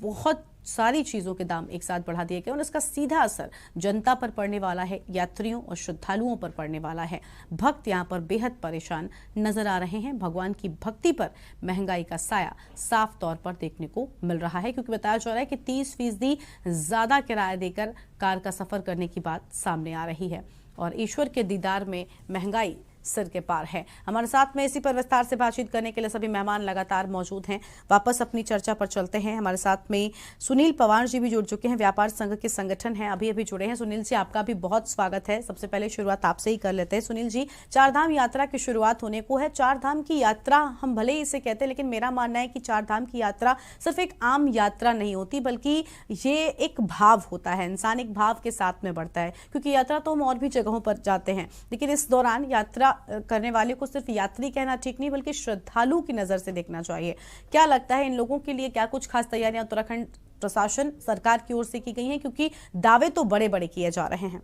S1: बहुत सारी चीज़ों के दाम एक साथ बढ़ा दिए गए और इसका सीधा असर जनता पर पड़ने वाला है, यात्रियों और श्रद्धालुओं पर पड़ने वाला है। भक्त यहाँ पर बेहद परेशान नजर आ रहे हैं। भगवान की भक्ति पर महंगाई का साया साफ तौर पर देखने को मिल रहा है, क्योंकि बताया जा रहा है कि 30% ज़्यादा किराया देकर कार का सफर करने की बात सामने आ रही है और ईश्वर के दीदार में महंगाई सिर के पार है। हमारे साथ में इसी पर विस्तार से बातचीत करने के लिए सभी मेहमान लगातार मौजूद हैं। वापस अपनी चर्चा पर चलते हैं। हमारे साथ में सुनील पवार जी भी जुड़ चुके हैं, व्यापार संघ के संगठन हैं, अभी अभी जुड़े हैं। सुनील जी, आपका भी बहुत स्वागत है। सबसे पहले शुरुआत आपसे ही कर लेते हैं। सुनील जी, 4 धाम यात्रा की शुरुआत होने को है। 4 धाम की यात्रा हम भले ही इसे कहते हैं, लेकिन मेरा मानना है कि 4 धाम की यात्रा सिर्फ एक आम यात्रा नहीं होती, बल्कि ये एक भाव होता है। इंसान एक भाव के साथ में बढ़ता है, क्योंकि यात्रा तो हम और भी जगहों पर जाते हैं, लेकिन इस दौरान यात्रा करने वाले को सिर्फ यात्री कहना ठीक नहीं बल्कि श्रद्धालु की नजर से देखना चाहिए। क्या लगता है इन लोगों के लिए क्या कुछ खास तैयारियां उत्तराखंड प्रशासन सरकार की ओर से की गई हैं, क्योंकि दावे तो बड़े बड़े किए जा रहे हैं।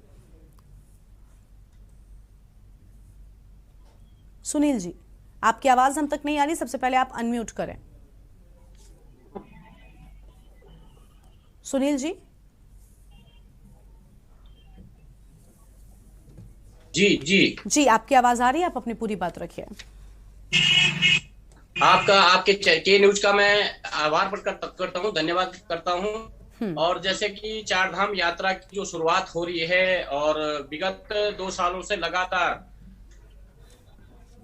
S1: सुनील जी, आपकी आवाज हम तक नहीं आ रही, सबसे पहले आप अनम्यूट करें। सुनील जी जी, आपकी आवाज आ रही है, आप अपनी पूरी बात रखिए।
S3: आपके के न्यूज का मैं आभार प्रकट करता हूँ, धन्यवाद करता हूँ। और जैसे कि 4 धाम यात्रा की जो शुरुआत हो रही है और विगत 2 सालों से लगातार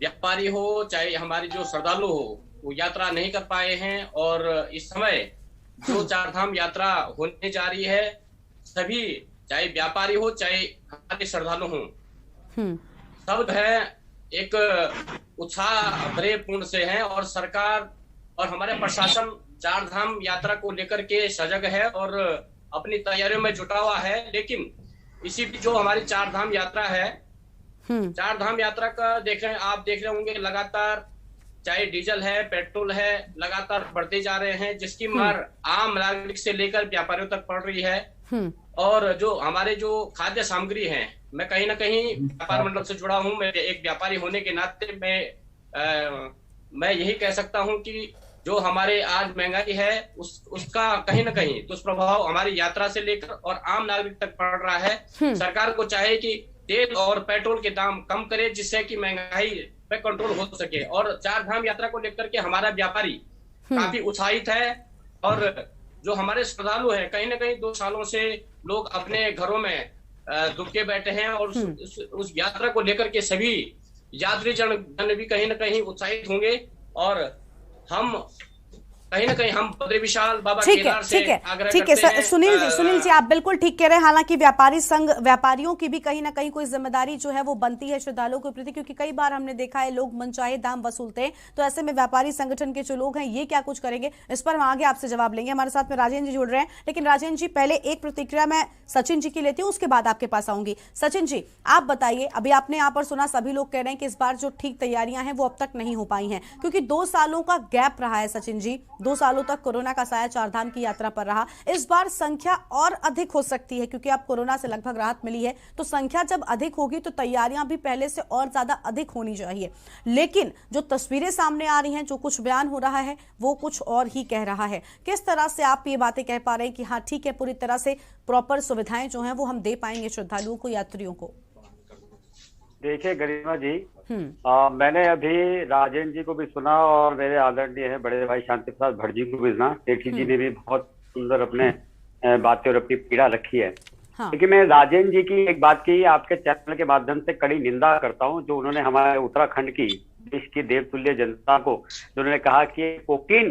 S3: व्यापारी हो चाहे हमारी जो श्रद्धालु हो वो यात्रा नहीं कर पाए हैं, और इस समय जो 4 धाम यात्रा होने जा रही है, सभी चाहे व्यापारी हो चाहे हमारे श्रद्धालु हो, सब है एक उत्साह भरे पूर्ण से हैं और सरकार और हमारे प्रशासन 4 धाम यात्रा को लेकर के सजग है और अपनी तैयारियों में जुटा हुआ है। लेकिन इसी जो हमारी 4 धाम यात्रा है, 4 धाम यात्रा का आप देख रहे होंगे लगातार चाहे डीजल है, पेट्रोल है, लगातार बढ़ते जा रहे हैं, जिसकी मार आम नागरिक से लेकर व्यापारियों तक पड़ रही है। और जो हमारे जो खाद्य सामग्री है, मैं कहीं ना कहीं व्यापार मंडल से जुड़ा हूं, मैं एक व्यापारी होने के नाते मैं यही कह सकता हूं कि जो हमारे आज महंगाई है उसका कहीं ना कहीं दुष्प्रभाव हमारी यात्रा से लेकर और आम नागरिक तक पड़ रहा है। सरकार को चाहे कि तेल और पेट्रोल के दाम कम करे, जिससे कि महंगाई पे कंट्रोल हो सके। और चार धाम यात्रा को लेकर के हमारा व्यापारी काफी उत्साहित है। और जो हमारे श्रद्धालु हैं, कहीं ना कहीं 2 सालों से लोग अपने घरों में दुबके बैठे हैं और उस यात्रा को लेकर के सभी यात्री जन भी कहीं ना कहीं उत्साहित होंगे। और हम कहीं ना कहीं हम बद्री विशाल बाबा केदार से आग्रह करते हैं।
S1: सुनील जी आप बिल्कुल ठीक कह रहे हैं। हालांकि व्यापारी संघ, व्यापारियों की भी कहीं ना कहीं कोई जिम्मेदारी जो है वो बनती है श्रद्धालुओं के प्रति, क्योंकि कई बार हमने देखा है लोग मनचाहे दाम वसूलते हैं। तो ऐसे में व्यापारी संगठन के जो लोग हैं ये क्या कुछ करेंगे, इस पर हम आगे आपसे जवाब लेंगे। हमारे साथ में राजेंद्र जी जुड़ रहे हैं, लेकिन राजेंद्र जी पहले एक प्रतिक्रिया मैं सचिन जी की लेती हूँ, उसके बाद आपके पास आऊंगी। सचिन जी आप बताइए, अभी आपने यहाँ पर सुना सभी लोग कह रहे हैं कि इस बार जो ठीक तैयारियां हैं वो अब तक नहीं हो पाई हैं, क्योंकि 2 सालों का गैप रहा है। सचिन जी 2 सालों तक कोरोना का साया चारधाम की यात्रा पर रहा। इस बार संख्या और अधिक हो सकती है, क्योंकि अब कोरोना से लगभग राहत मिली है। तो संख्या जब अधिक होगी तो तैयारियां भी पहले से और ज्यादा अधिक होनी चाहिए। लेकिन जो तस्वीरें सामने आ रही हैं, जो कुछ बयान हो रहा है वो कुछ और ही कह रहा है। किस तरह से आप ये बातें कह पा रहे हैं कि हाँ ठीक है, पूरी तरह से प्रॉपर सुविधाएं जो हैं वो हम दे पाएंगे श्रद्धालुओं को, यात्रियों को?
S6: देखिए गरिमा जी, मैंने अभी राजेंद्र जी को भी सुना और मेरे आदरणीय है बड़े भाई शांति प्रसाद भट्ट जी को भी सुना। सेठी जी ने भी बहुत सुंदर अपने बातें और अपनी पीड़ा रखी है। लेकिन मैं राजेंद्र जी की एक बात की आपके चैनल के माध्यम से कड़ी निंदा करता हूं, जो उन्होंने हमारे उत्तराखंड की देश की देवतुल्य जनता को जो उन्होंने कहा कि कोकीन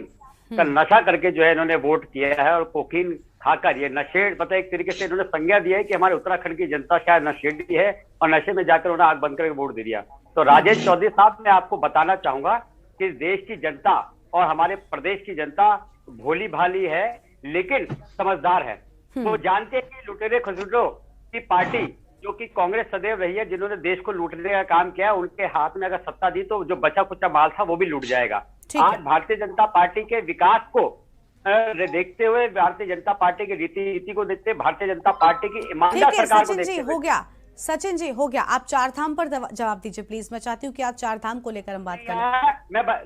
S6: का नशा करके जो है इन्होंने वोट किया है और कोकीन खाकर ये नशेड़, मतलब एक तरीके से इन्होंने संज्ञा दिया है कि हमारे उत्तराखंड की जनता शायद नशेड़ी है और नशे में जाकर उन्हें आंख बंद करके वोट दे दिया। तो राजेश चौधरी साहब, मैं आपको बताना चाहूंगा कि देश की जनता और हमारे प्रदेश की जनता भोली भाली है लेकिन समझदार है। वो जानते हैं कि लुटेरे खसुटों की पार्टी जो कि कांग्रेस सदैव रही है, जिन्होंने देश को लूटने का काम किया, उनके हाथ में अगर सत्ता दी तो जो बचा कुचा माल था वो भी लूट जाएगा। आज भारतीय जनता पार्टी के विकास को देखते हुए, भारतीय जनता पार्टी की रीति को देखते, भारतीय जनता पार्टी की ईमानदार सरकार को देखते हुए,
S1: हो गया सचिन जी, हो गया। आप चारधाम पर जवाब दीजिए प्लीज। मैं चाहती हूँ कि आप चारधाम को लेकर हम बात करें।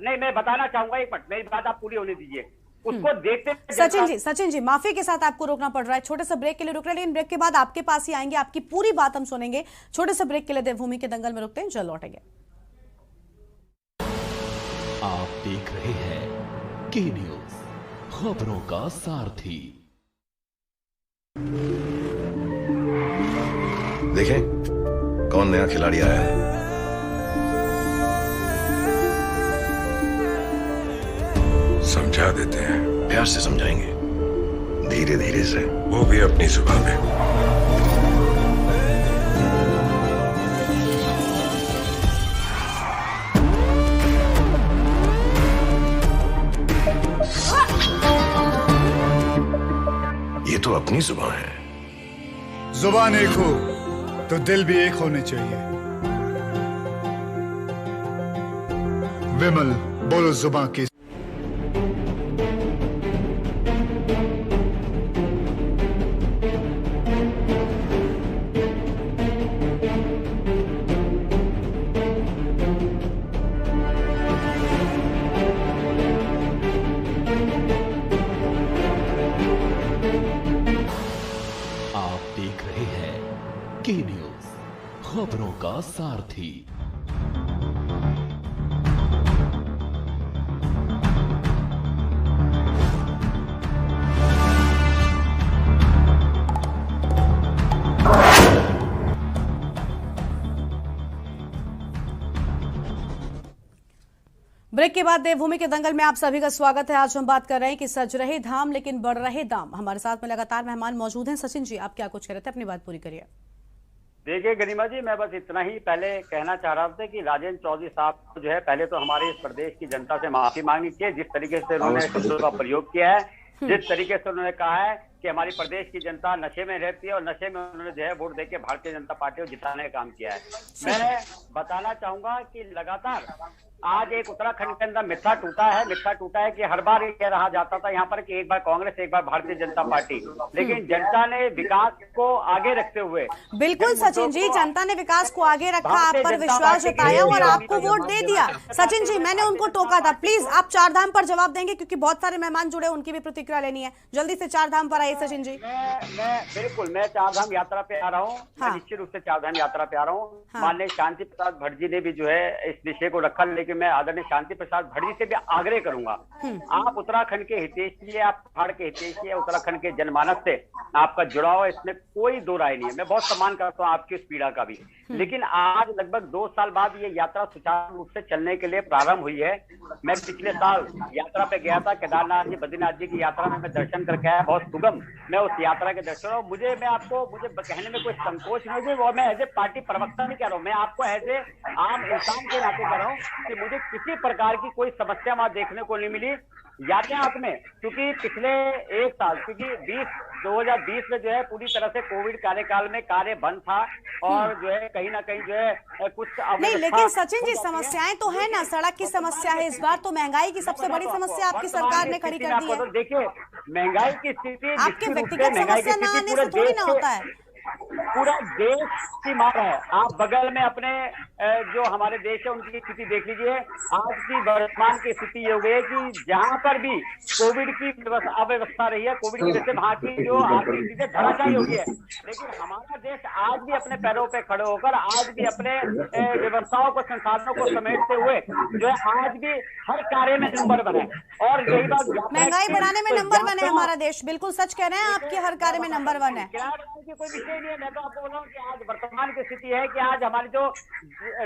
S1: मैं बताना चाहूंगा, एक मिनट मेरी बात आप पूरी होने दीजिए। उसको देखते सचिन जी माफी के साथ आपको रोकना पड़ रहा है, छोटे से ब्रेक के लिए रुक रहे हैं, लेकिन ब्रेक के बाद आपके पास ही आएंगे, आपकी पूरी बात हम सुनेंगे। छोटे से ब्रेक के लिए देवभूमि के दंगल में रुकते हैं, जल्द लौटेंगे।
S10: आप देख रहे हैं के न्यूज, खबरों का सारथी।
S12: देखें कौन नया खिलाड़ी आया है। समझा देते हैं, प्यार से समझाएंगे, धीरे धीरे से, वो भी अपनी जुबान में। ये तो अपनी जुबान है।
S13: जुबान एक हो तो दिल भी एक होने चाहिए। विमल बोलो जुबान की।
S10: के न्यूज, खबरों का सारथी।
S1: ब्रेक के बाद देवभूमि के दंगल में आप सभी का स्वागत है। आज हम बात कर रहे हैं कि सज रहे धाम लेकिन बढ़ रहे दाम। हमारे साथ में लगातार मेहमान मौजूद हैं। सचिन जी आप क्या कुछ कह रहे थे, अपनी बात पूरी करिए।
S6: देखिए गरिमा जी, मैं बस इतना ही पहले कहना चाह रहा था कि राजेंद्र चौधरी साहब जो है, पहले तो हमारे इस प्रदेश की जनता से माफी मांगनी चाहिए जिस तरीके से उन्होंने शब्दों का प्रयोग किया है, जिस तरीके से उन्होंने कहा है कि हमारी प्रदेश की जनता नशे में रहती है और नशे में उन्होंने जो है वोट देके भारतीय जनता पार्टी को जिताने का काम किया है। मैं बताना चाहूंगा कि लगातार आज एक उत्तराखंड के अंदर मिथ्या टूटा है कि हर बार ये रहा जाता था यहाँ पर कि एक बार कांग्रेस एक बार भारतीय जनता पार्टी, लेकिन जनता ने विकास को आगे रखते हुए,
S1: बिल्कुल सचिन जी, जनता ने विकास को आगे रखा, आप पर विश्वास जताया और आपको वोट दे दिया। सचिन जी, मैंने उनको टोका था, प्लीज आप चारधाम पर जवाब देंगे क्योंकि बहुत सारे मेहमान जुड़े, उनकी भी प्रतिक्रिया लेनी है। जल्दी से चारधाम पर आइए सचिन जी।
S6: मैं चारधाम यात्रा पे आ रहा हूँ, निश्चित रूप से चारधाम यात्रा पे आ रहा हूँ। माननीय शांति प्रसाद भट्ट जी ने भी जो है इस विषय को रखा, लेकिन मैं आदरणीय शांति प्रसाद भट्ट जी से भी आग्रह करूंगा, आप उत्तराखंड के हितैषी, आप पहाड़ के हितैषी है, उत्तराखंड के जनमानस से आपका जुड़ाव है, इसमें कोई दो राय नहीं है। मैं बहुत सम्मान करता हूँ आपकी इस पीड़ा का भी, लेकिन आज लगभग 2 साल बाद ये यात्रा सुचारू रूप से चलने के लिए प्रारंभ हुई है। मैं पिछले साल यात्रा पे गया था, केदारनाथ जी, बद्रीनाथ जी की यात्रा में मैं दर्शन करके आया, बहुत सुगम मैं उस यात्रा के दर्शन, और मुझे कहने में कोई संकोच नहीं है, और मैं एज ए पार्टी प्रवक्ता नहीं कह रहा हूँ, मैं आपको एज ए आम इंसान के नाते कह रहा हूँ कि मुझे किसी प्रकार की कोई समस्या वहां देखने को नहीं मिली यातायात में, क्योंकि पिछले 1 साल, क्योंकि 2020 में जो है पूरी तरह से कोविड कार्यकाल में कार्य बंद था, और जो है कहीं ना कहीं जो है कुछ
S1: नहीं, लेकिन सचिन जी समस्याएं तो है ना, सड़क की समस्या है, इस बार तो महंगाई की सबसे बड़ी समस्या आपकी सरकार ने खड़ी कर दी है।
S6: देखिए महंगाई की स्थिति
S1: आपके व्यक्तिगत समस्या न आने से थोड़ी ना होता है,
S6: पूरा देश की मार है। आप बगल में अपने जो हमारे देश है उनकी स्थिति देख लीजिए। आज की वर्तमान की स्थिति ये हो गई है कि जहां पर भी कोविड की अव्यवस्था रही है, कोविड की वजह से वहां की जो आर्थिक चीजें धराशायी हो गई है, लेकिन हमारा देश आज भी अपने पैरों पे खड़े होकर, आज भी अपने व्यवस्थाओं को, संसाधनों को समेटते हुए जो है आज भी हर कार्य में नंबर बने। और यही बात,
S1: महंगाई बढ़ाने में नंबर बने हमारा देश, बिल्कुल सच कह रहे हैं, आपके हर कार्य में नंबर 1 है।
S6: कोई विषय नहीं है। मैं तो आपको बोल रहा हूँ कि आज वर्तमान की स्थिति है कि आज हमारी जो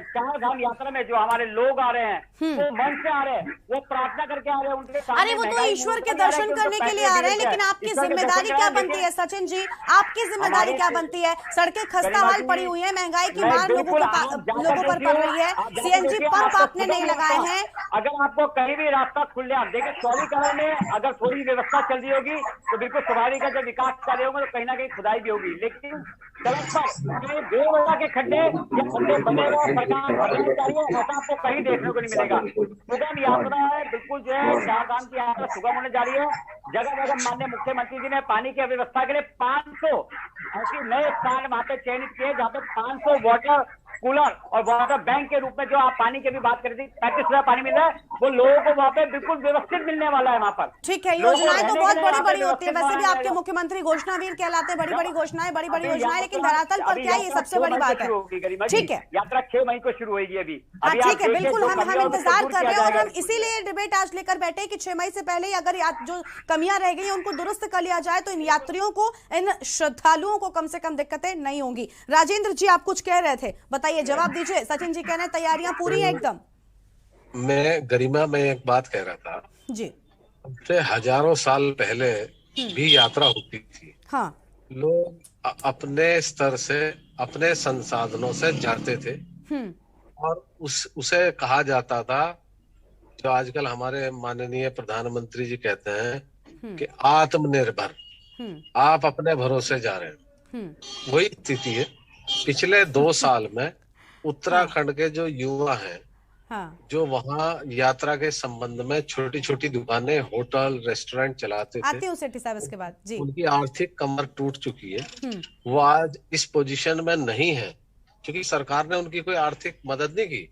S6: चारधाम यात्रा में जो हमारे लोग आ रहे हैं, वो मन से आ रहे हैं, वो प्रार्थना करके आ रहे हैं, उनके
S1: अरे वो तो ईश्वर के दर्शन करने के लिए आ रहे हैं, लेकिन आपकी जिम्मेदारी क्या बनती है सचिन जी, आपकी जिम्मेदारी क्या बनती है? सड़कें खस्ता हाल पड़ी हुई है, महंगाई की मार लोगों पर पड़ रही है, सीएनजी पंप आपने नहीं लगाए हैं।
S6: अगर आपको कहीं भी रास्ता खुल जाए, देखिए चौड़ीकरण में अगर थोड़ी व्यवस्था चल रही होगी तो बिल्कुल स्वाभाविक है, जब विकास कार्य होगा तो कहीं ना कहीं खुदाई भी होगी, लेकिन सड़क पर बेवजह के खड्डे या खड्डे बनेगा, सरकार भरना चाहिए, ऐसा आपको कहीं देखने को नहीं मिलेगा। सुगम यात्रा है, बिल्कुल जो है चारधाम की यात्रा सुगम होने जा रही है। जगह जगह माननीय मुख्यमंत्री जी ने पानी की व्यवस्था के लिए 500 ऐसी नए स्थान वहां पे चयनित किए, जहाँ पे 500 वाटर कूलर और वाटर बैंक के रूप में जो आप पानी की भी बात कर रही थी, 35,000 पानी मिल रहा है, वो लोगों को वहाँ पे बिल्कुल व्यवस्थित मिलने वाला है वहाँ पर।
S1: ठीक है, योजनाएं तो बहुत बड़ी बड़ी होती है, वैसे भी आपके मुख्यमंत्री घोषणावीर कहलाते हैं, बड़ी बड़ी घोषणाएं, बड़ी बड़ी योजनाएं, लेकिन धरातल पर क्या, ये सबसे बड़ी बात है। ठीक है,
S6: यात्रा 6 मई को शुरू होगी अभी।
S1: ठीक है, बिल्कुल हम इंतजार कर रहे हैं, और हम इसीलिए डिबेट आज लेकर बैठे कि 6 मई से पहले अगर जो कमियां रह गई उनको दुरुस्त कर लिया जाए तो इन यात्रियों को, इन श्रद्धालुओं को कम से कम दिक्कतें नहीं होंगी। राजेंद्र जी आप कुछ कह रहे थे, बताइए, जवाब दीजिए। सचिन जी कह रहे हैं तैयारियां पूरी है एकदम।
S7: मैं गरिमा में एक बात कह रहा था
S1: जी,
S7: से हजारों साल पहले भी यात्रा होती थी।
S1: हाँ,
S7: लोग अपने स्तर से, अपने संसाधनों से जाते थे, और उसे कहा जाता था, जो आजकल हमारे माननीय प्रधानमंत्री जी कहते हैं कि आत्मनिर्भर, आप अपने भरोसे जा रहे हैं। वही स्थिति है। पिछले 2 साल में उत्तराखंड के जो युवा हैं, जो वहाँ यात्रा के संबंध में छोटी छोटी दुकानें, होटल, रेस्टोरेंट चलाते थे,
S1: आते हैं सेठी साहब इसके बाद जी,
S7: उनकी आर्थिक कमर टूट चुकी है। वो आज इस पोजीशन में नहीं है क्योंकि सरकार ने उनकी कोई आर्थिक मदद नहीं की।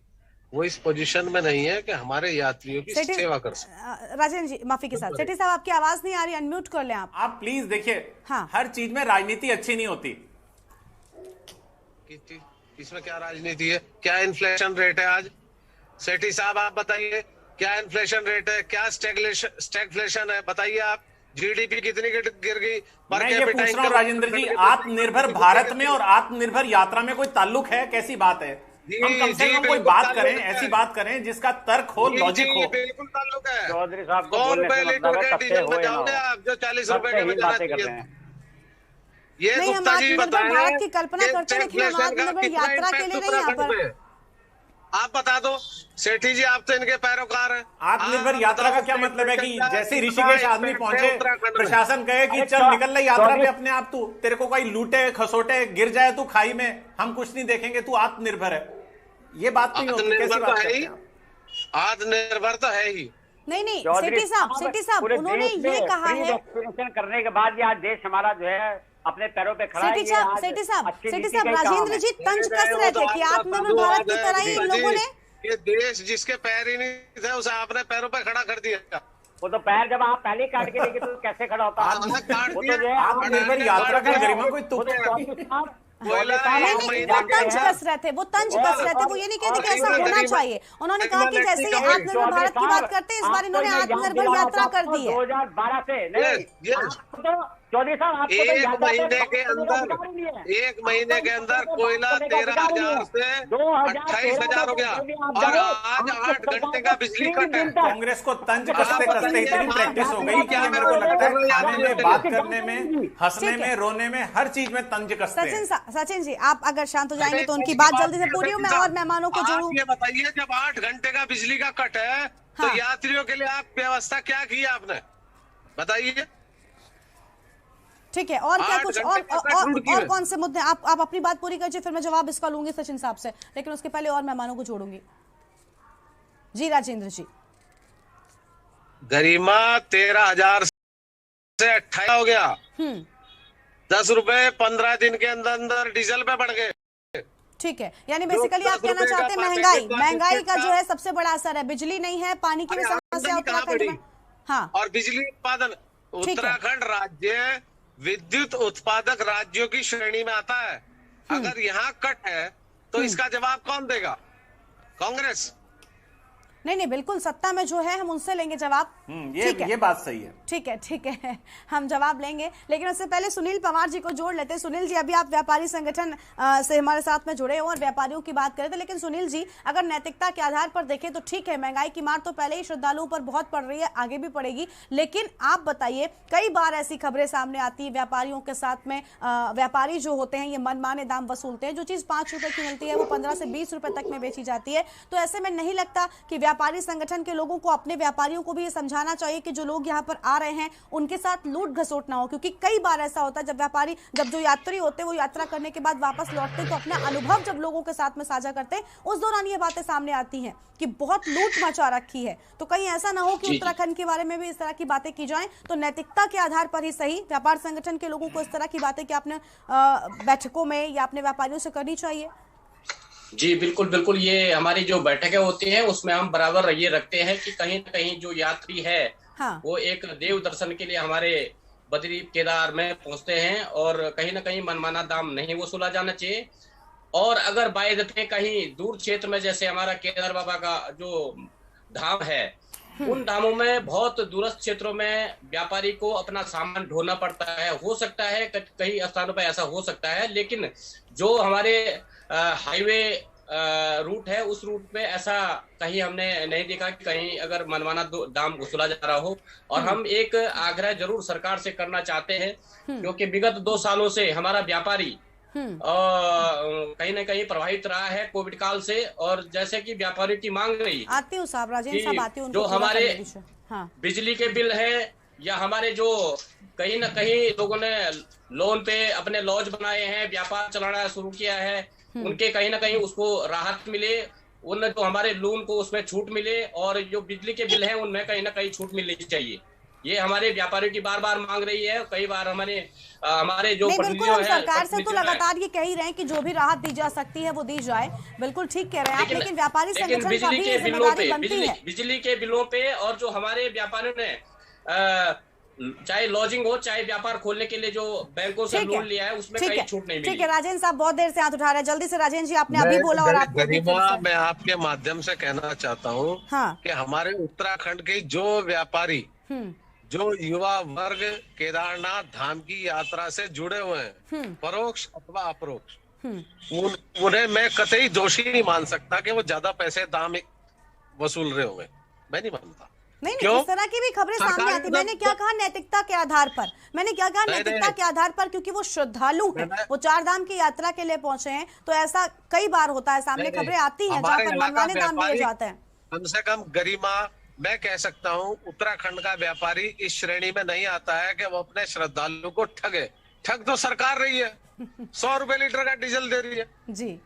S7: वो इस पोजीशन में नहीं है कि हमारे यात्रियों की सेवा कर सके।
S1: राजेंद्र जी माफी के साथ, सेठी साहब आपकी आवाज नहीं आ रही, अनम्यूट कर लें आप
S9: प्लीज। देखिए, हर चीज में राजनीति अच्छी नहीं होती।
S7: इसमें क्या राजनीति है? क्या इन्फ्लेशन रेट है आज? सेठी साहब आप बताइए, क्या इन्फ्लेशन रेट है, क्या स्टैगफ्लेशन है, बताइए आप। जीडीपी कितनी गिर गई?
S9: मैं ये पूछ रहा हूँ राजेंद्र जी, आत्मनिर्भर भारत में और आत्मनिर्भर यात्रा में कोई ताल्लुक है? कैसी बात है? हम कम से कम कोई बात करें, ऐसी बात करें जिसका तर्क हो, लॉजिक हो।
S7: बिल्कुल ताल्लुक है।
S6: चौधरी साहब को
S7: 100 रुपए लीटर के डीजल में जाओगे आप, जो 40 रुपए के में जाना चाहिए। ये
S1: नहीं, हम आत्मनिर्भर भारत की कल्पना करते हैं, लेकिन हम आत्मनिर्भर यात्रा के लिए नहीं यहाँ पर।
S7: आप बता दो सेठी जी, आप तो इनके पैरोकार हैं।
S9: आत्मनिर्भर यात्रा का क्या मतलब है कि जैसे ऋषिकेश आदमी पहुंचे, प्रशासन कहे कि चल निकल ले यात्रा पे अपने आप, तू तेरे को कोई लूटे खसोटे गिर जाए तू खाई में, हम कुछ नहीं देखेंगे, तू आत्मनिर्भर है। ये बात नहीं होती। कैसी बात करते हैं?
S7: आत्मनिर्भर तो है ही
S1: नहीं सेठी साहब उन्होंने ये कहा है
S6: वैक्सीनेशन करने के बाद आज देश हमारा जो है अपने पैरों पे खड़ा है।
S1: सेठी साहब राजेंद्र जी तंज कस रहे थे कि आत्मनिर्भर भारत की तरह ही इन लोगों ने
S7: ये देश जिसके पैर ही नहीं थे उसे आपने पैरों पे खड़ा कर दिया।
S6: वो तो पैर जब आप पहले काट के लेके तो कैसे खड़ा होता है? वो तो जो है
S9: आत्मनिर्भर यात्रा की गरिमा कोई तुक
S1: वो तंज कस रहे थे वो ये नहीं कहते कि ऐसा होना चाहिए। उन्होंने कहा कि जैसे ये आत्मनिर्भर भारत की बात करते हैं इस बार इन्होंने आत्मनिर्भर यात्रा कर दी है
S6: 2012 से। चौधरी साहब
S7: एक महीने के अंदर कोयला 13,000 से 28,000 हो गया और आज 8 घंटे का बिजली कट है।
S9: कांग्रेस को तंज कसते कसते इतनी प्रैक्टिस हो गई क्या मेरे को लगता है खाने में, बात करने में, हंसने में, रोने में, हर चीज में तंज कसते हैं।
S1: सचिन जी आप अगर शांत हो जाएंगे तो उनकी बात जल्दी से पूरी हो, मैं और मेहमानों को जोड़ूं।
S7: ये बताइए जब 8 घंटे का बिजली का कट है तो यात्रियों के लिए आप व्यवस्था क्या की आपने बताइए?
S1: ठीक है और क्या कुछ और कौन से मुद्दे आप अपनी बात पूरी कीजिए फिर मैं जवाब इसका लूंगी सचिन साहब से, लेकिन उसके पहले और मेहमानों को जोड़ूंगी। जी राजेंद्र जी।
S7: गरिमा 13,000 से 28 हो गया। 10 रुपए 15 दिन के अंदर अंदर डीजल पे बढ़ गए।
S1: ठीक है यानी बेसिकली आप कहना चाहते हैं महंगाई का जो है सबसे बड़ा असर है, बिजली नहीं है, पानी की भी समस्या उत्तराखंड में। हाँ
S7: और बिजली उत्पादन उत्तराखंड राज्य विद्युत उत्पादक राज्यों की श्रेणी में आता है। अगर यहाँ कट है तो इसका जवाब कौन देगा? कांग्रेस।
S1: नहीं बिल्कुल सत्ता में जो है हम उनसे लेंगे जवाब।
S9: ये बात सही है।
S1: ठीक है हम जवाब लेंगे, लेकिन उससे पहले सुनील पवार जी को जोड़ लेते हैं। सुनील जी अभी आप व्यापारी संगठन से हमारे साथ में जुड़े हो और व्यापारियों की बात करें थे, लेकिन सुनील जी अगर नैतिकता के आधार पर देखें तो ठीक है महंगाई की मार तो पहले ही श्रद्धालुओं पर बहुत पड़ रही है, आगे भी पड़ेगी, लेकिन आप बताइए कई बार ऐसी खबरें सामने आती है व्यापारियों के साथ में व्यापारी जो होते हैं ये मनमाने दाम वसूलते हैं, जो चीज 5 रुपए की मिलती है वो 15 से 20 रुपए तक में बेची जाती है। तो ऐसे में नहीं लगता कि व्यापारी संगठन के लोगों को अपने व्यापारियों को भी ये समझाना चाहिए कि जो लोग यहाँ पर आ रहे हैं उनके साथ लूट घसोट ना हो? क्योंकि कई बार ऐसा होता है जब जो यात्री होते हैं वो यात्रा करने के बाद वापस लौटते हैं तो अपना अनुभव जब लोगों के साथ में साझा करते हैं उस दौरान ये बातें सामने आती हैं कि बहुत लूट मचा रखी है। तो कहीं ऐसा ना हो कि उत्तराखंड के बारे में भी इस तरह की बातें की जाएं। तो नैतिकता के आधार पर ही सही व्यापार संगठन के लोगों को इस तरह की बातें क्या अपने बैठकों में या अपने व्यापारियों से करनी चाहिए?
S3: जी बिल्कुल ये हमारी जो बैठकें होती हैं उसमें हम बराबर ये रखते हैं कि कहीं न कहीं जो यात्री है वो एक देव दर्शन के लिए हमारे बद्री केदार में पहुंचते हैं और कहीं न कहीं मनमाना दाम नहीं वसूला जाना चाहिए। और अगर बाय द वे कहीं दूर क्षेत्र में जैसे हमारा केदार बाबा का जो धाम है उन धामों में बहुत दूरस्थ क्षेत्रों में व्यापारी को अपना सामान ढोना पड़ता है। हो सकता है कई स्थानों पर ऐसा हो सकता है, लेकिन जो हमारे हाईवे रूट है उस रूट पे ऐसा कहीं हमने नहीं देखा कि कहीं अगर मनमाना दाम वसूला जा रहा हो। और हम एक आग्रह जरूर सरकार से करना चाहते हैं क्योंकि विगत 2 सालों से हमारा व्यापारी कहीं न कहीं प्रभावित रहा है कोविड काल से। और जैसे कि व्यापारियों की मांग रही
S1: आती हूँ साहब राजेंद्र साहब आती हूँ,
S3: जो हमारे बिजली के बिल है या हमारे जो कहीं न कहीं लोगों ने लोन पे अपने लॉज बनाए हैं, व्यापार चलाना शुरू किया है, उनके कहीं ना कहीं उसको राहत मिले, उन जो हमारे लोन को उसमें छूट मिले और जो बिजली के बिल हैं उनमें कहीं ना कहीं छूट मिलनी चाहिए। ये हमारे व्यापारियों की बार बार मांग रही है। कई बार हमारे जो
S1: बिल्कुल हम सरकार से तो लगातार ये कह ही रहे हैं कि जो भी राहत दी जा सकती है वो दी जाए, बिल्कुल ठीक कह रहे हैं आप, लेकिन व्यापारी संगठन का भी जिम्मेदारी बनती है।
S3: बिजली के बिलों पे और जो हमारे व्यापारियों ने चाहे लॉजिंग हो चाहे व्यापार खोलने के लिए जो बैंकों से लोन लिया है उसमें कहीं छूट नहीं मिली।
S1: ठीक है राजेंद्र साहब बहुत देर से हाथ उठा रहे हैं, जल्दी से राजेंद्र जी आपने अभी बोला और आप
S7: मैं आपके माध्यम से कहना चाहता हूँ कि हमारे उत्तराखंड के जो व्यापारी जो युवा वर्ग केदारनाथ धाम की यात्रा से जुड़े हुए हैं परोक्ष अथवा अपरोक्ष, उन्हें मैं कतई दोषी नहीं मान सकता कि वो ज्यादा पैसे दाम वसूल रहे होंगे। मैं नहीं मानता।
S1: नहीं इस तरह की भी खबरें सामने आती। मैंने क्या कहा नैतिकता के आधार पर, नैतिकता के आधार पर, क्योंकि वो श्रद्धालु हैं, वो 4 धाम की यात्रा के लिए पहुंचे हैं। तो ऐसा कई बार होता है, सामने खबरें आती हैं जहाँ पर मनमाने दाम दिए जाते हैं।
S7: कम से कम गरिमा मैं कह सकता हूँ उत्तराखंड का व्यापारी इस श्रेणी में नहीं आता है कि वो अपने श्रद्धालु को ठगे। ठग तो सरकार रही है, 100 रुपए लीटर का डीजल दे रही है
S1: जी,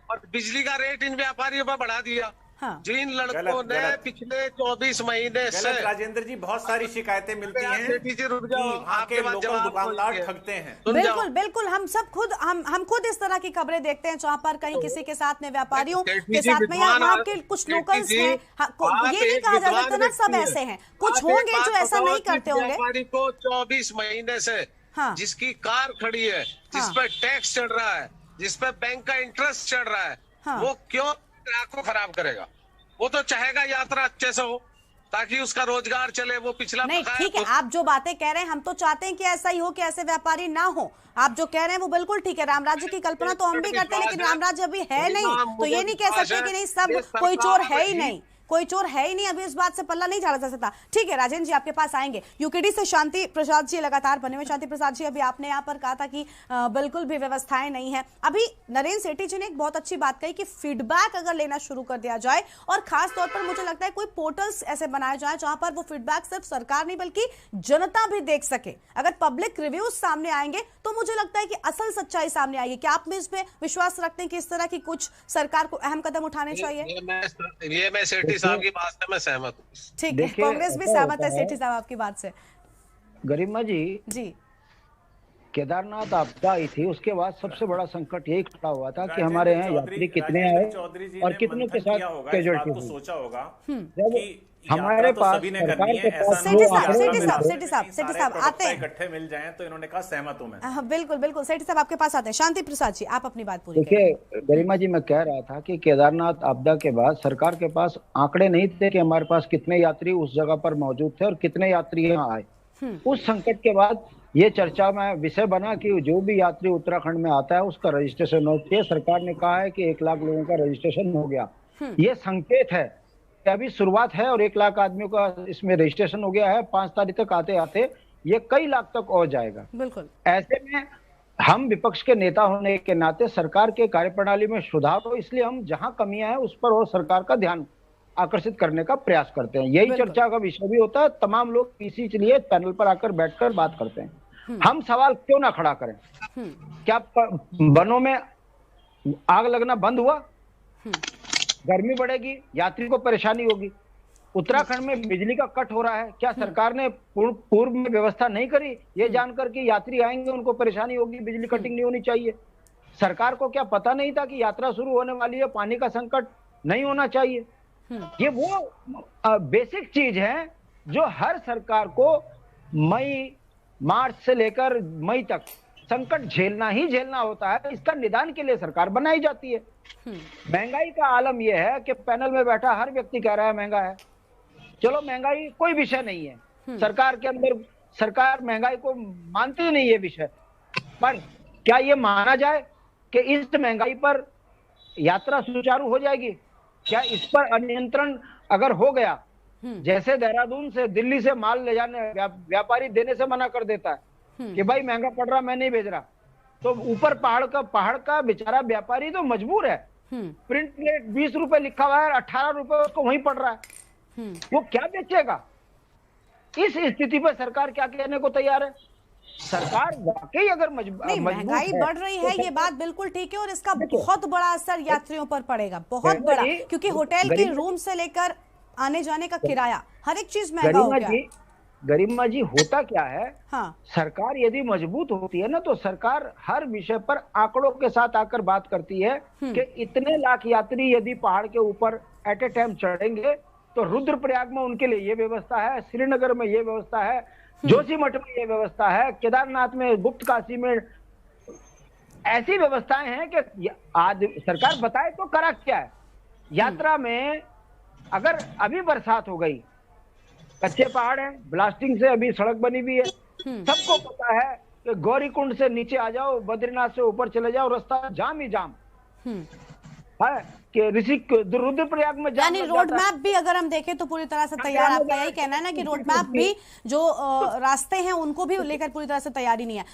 S7: और बिजली का रेट इन व्यापारियों पर बढ़ा दिया।
S1: हाँ।
S7: जिन लड़कों ने पिछले 24 महीने से
S9: राजेंद्र जी बहुत सारी शिकायतें मिलती हैं कि वहाँ के लोकल दुकानदार ठगते हैं।
S1: बिल्कुल बिल्कुल, हम सब खुद हम खुद इस तरह की खबरें देखते हैं जहाँ पर कहीं किसी के साथ में व्यापारियों के साथ में, या वहाँ के कुछ लोकल्स हैं, ये नहीं कहा जा सकता ना सब ऐसे हैं, कुछ होंगे जो ऐसा नहीं करते होंगे।
S7: व्यापारी को 24 महीने से जिसकी कार खड़ी है, जिस पर टैक्स चढ़ रहा है, जिस पर बैंक का इंटरेस्ट चढ़ रहा है, वो क्यों ग्राहक को खराब करेगा? वो तो चाहेगा यात्रा अच्छे से हो ताकि उसका रोजगार चले। वो पिछला
S1: नहीं, ठीक है, आप जो बातें कह रहे हैं हम तो चाहते हैं कि ऐसा ही हो, कि ऐसे व्यापारी ना हो। आप जो कह रहे हैं वो बिल्कुल ठीक है, रामराज्य की कल्पना तो हम भी करते हैं, लेकिन रामराज्य अभी है नहीं, तो ये नहीं कह सकते कि नहीं सब कोई चोर है ही नहीं, कोई चोर है ही नहीं, अभी इस बात से पल्ला नहीं झाड़ा जा सकता। ठीक है, राजेंद्र जी आपके पास आएंगे। यूकेडी से शांति प्रसाद जी लगातार बने हुए। शांति प्रसाद जी, अभी आपने यहाँ पर कहा था कि बिल्कुल भी व्यवस्थाएं नहीं है। अभी नरेंद्र सेठी जी ने एक बहुत अच्छी बात कही कि फीडबैक अगर लेना शुरू कर दिया जाए, और खास तौर पर मुझे लगता है कोई पोर्टल्स ऐसे बनाए जाए जहां पर वो फीडबैक सिर्फ सरकार नहीं बल्कि जनता भी देख सके। अगर पब्लिक रिव्यूज सामने आएंगे तो मुझे लगता है कि असल सच्चाई सामने आएगी। क्या आप में इसमें विश्वास रखते हैं कि इस तरह की कुछ सरकार को अहम कदम उठाने चाहिए?
S7: ये मैं सेठी साहब की बात से मैं सहमत हूँ।
S1: ठीक है, कांग्रेस भी सहमत है सेठी साहब आपकी बात से।
S8: गरिमा जी, केदारनाथ आपदा आई थी, उसके बाद सबसे बड़ा संकट यही खड़ा हुआ था कि हमारे यहाँ यात्री कितने आए और कितनों के साथ कैजुअल्टी हुई।
S9: सोचा होगा
S8: जब हमारे पास सरकार के पास
S1: सेठी साहब आते हैं,
S9: इकट्ठे मिल जाएं, तो इन्होंने कहा सहमत हूं मैं।
S1: बिल्कुल बिल्कुल, सेठी साहब आपके पास आते हैं। शांति प्रसाद जी, आप अपनी बात पूरी
S8: देखिए गरिमा जी, मैं कह रहा था कि केदारनाथ आपदा के बाद सरकार के पास आंकड़े नहीं थे कि हमारे पास कितने यात्री उस जगह पर मौजूद थे और कितने यात्री यहाँ आए। उस संकट के बाद ये चर्चा में विषय बना कि जो भी यात्री उत्तराखंड में आता है उसका रजिस्ट्रेशन हो चाहिए। सरकार ने कहा है कि 1 लाख लोगों का रजिस्ट्रेशन हो गया। ये संकेत है कि अभी शुरुआत है और 1 लाख आदमियों का इसमें रजिस्ट्रेशन हो गया है। 5 तारीख तक आते आते ये कई लाख तक और जाएगा।
S1: बिल्कुल।
S8: ऐसे में हम विपक्ष के नेता होने के नाते सरकार के कार्यप्रणाली में सुधार हो, इसलिए हम जहां कमियां हैं उस पर और सरकार का ध्यान आकर्षित करने का प्रयास करते हैं। यही चर्चा का विषय भी होता है। तमाम लोग इसीलिए पैनल पर आकर बैठकर बात करते हैं। हम सवाल क्यों ना खड़ा करें? क्या वनों में आग लगना बंद हुआ? गर्मी बढ़ेगी, यात्री को परेशानी होगी। उत्तराखंड में बिजली का कट हो रहा है, क्या सरकार ने पूर्व में व्यवस्था नहीं करी? ये जानकर कि यात्री आएंगे उनको परेशानी होगी, बिजली कटिंग नहीं होनी चाहिए। सरकार को क्या पता नहीं था कि यात्रा शुरू होने वाली है, पानी का संकट नहीं होना चाहिए? ये वो बेसिक चीज है जो हर सरकार को मार्च से लेकर मई तक संकट झेलना ही झेलना होता है। इसका निदान के लिए सरकार बनाई जाती है। महंगाई का आलम यह है कि पैनल में बैठा हर व्यक्ति कह रहा है महंगा है। चलो, महंगाई कोई विषय नहीं है सरकार के अंदर, सरकार महंगाई को मानती नहीं है विषय। पर क्या ये माना जाए कि इस महंगाई पर यात्रा सुचारू हो जाएगी? क्या इस पर अनियंत्रण अगर हो गया, जैसे देहरादून से दिल्ली से माल ले जाने व्यापारी देने से मना कर देता है कि भाई महंगा पड़ रहा, मैं नहीं भेज रहा, तो ऊपर पहाड़ का बेचारा व्यापारी तो मजबूर है। प्रिंट प्लेट 20 रुपए लिखा हुआ है, 18 रुपए उसको वहीं पड़ रहा है, वो क्या बेचेगा? इस स्थिति पर सरकार क्या कहने को तैयार है? सरकार वाकई अगर
S1: महंगाई बढ़ रही है, ये बात बिल्कुल ठीक है, और इसका बहुत बड़ा असर यात्रियों पर पड़ेगा, बहुत बड़ा, क्योंकि होटल के रूम से लेकर आने जाने का किराया, हर एक चीज महंगा हो गया।
S8: गरिमा जी, होता क्या है, सरकार यदि मजबूत होती है ना तो सरकार हर विषय पर आंकड़ों के साथ आकर बात करती है कि इतने लाख यात्री यदि पहाड़ के ऊपर एट ए टाइम चढ़ेंगे तो रुद्रप्रयाग में उनके लिए ये व्यवस्था है, श्रीनगर में ये व्यवस्था है, जोशीमठ में ये व्यवस्था है, केदारनाथ में, गुप्त काशी में ऐसी व्यवस्थाएं हैं कि आज सरकार बताए तो करा क्या है। यात्रा में अगर अभी बरसात हो गई, कच्चे पहाड़ है, ब्लास्टिंग से अभी सड़क बनी हुई है, सबको पता है कि गौरीकुंड से नीचे आ जाओ, बद्रीनाथ से ऊपर चले जाओ, रास्ता जाम ही जाम है कि रुद्रप्रयाग में जाम।
S1: यानी रोड मैप भी अगर हम देखें तो पूरी तरह से तैयार, आपका यही कहना है ना कि रोड मैप भी जो रास्ते हैं उनको भी लेकर पूरी तरह से तैयारी नहीं है।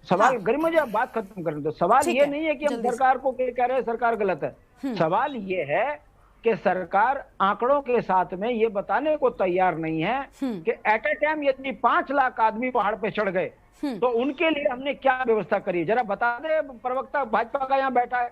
S8: सवाल गरिमा जी, आप बात खत्म कर दो। सवाल ये नहीं है कि हम सरकार को कह रहे हैं सरकार गलत है। सवाल ये है कि सरकार आंकड़ों के साथ में ये बताने को तैयार नहीं है कि एट ए टाइम यदि 5 लाख आदमी पहाड़ पे चढ़ गए तो उनके लिए हमने क्या व्यवस्था करी, जरा बता दे। प्रवक्ता भाजपा का यहाँ बैठा है,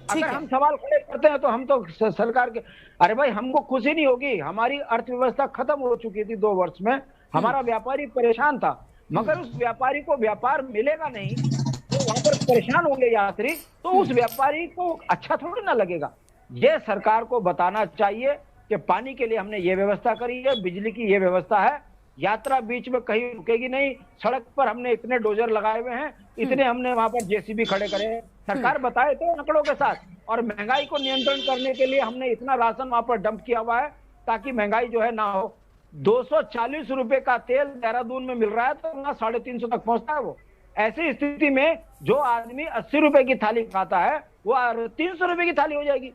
S8: अगर हम सवाल खड़े करते हैं तो हम तो सरकार के, अरे भाई हमको खुशी नहीं होगी, हमारी अर्थव्यवस्था खत्म हो चुकी थी 2 वर्ष में, हमारा व्यापारी परेशान था, मगर उस व्यापारी को व्यापार मिलेगा नहीं तो वहां पर परेशान होंगे यात्री, तो उस व्यापारी को अच्छा थोड़ी ना लगेगा। ये सरकार को बताना चाहिए कि पानी के लिए हमने ये व्यवस्था करी है, बिजली की ये व्यवस्था है, यात्रा बीच में कहीं रुकेगी नहीं, सड़क पर हमने इतने डोजर लगाए हुए हैं, इतने हमने वहां पर जेसीबी खड़े करे हैं, सरकार बताए तो आंकड़ों के साथ। और महंगाई को नियंत्रण करने के लिए हमने इतना राशन वहां पर डंप किया हुआ है ताकि महंगाई जो है ना हो। 240 रुपए का तेल देहरादून में मिल रहा है तो वहां 350 तक पहुंचता है वो। ऐसी स्थिति में जो आदमी 80 रुपए की थाली खाता है वो 300 रुपए की थाली हो जाएगी।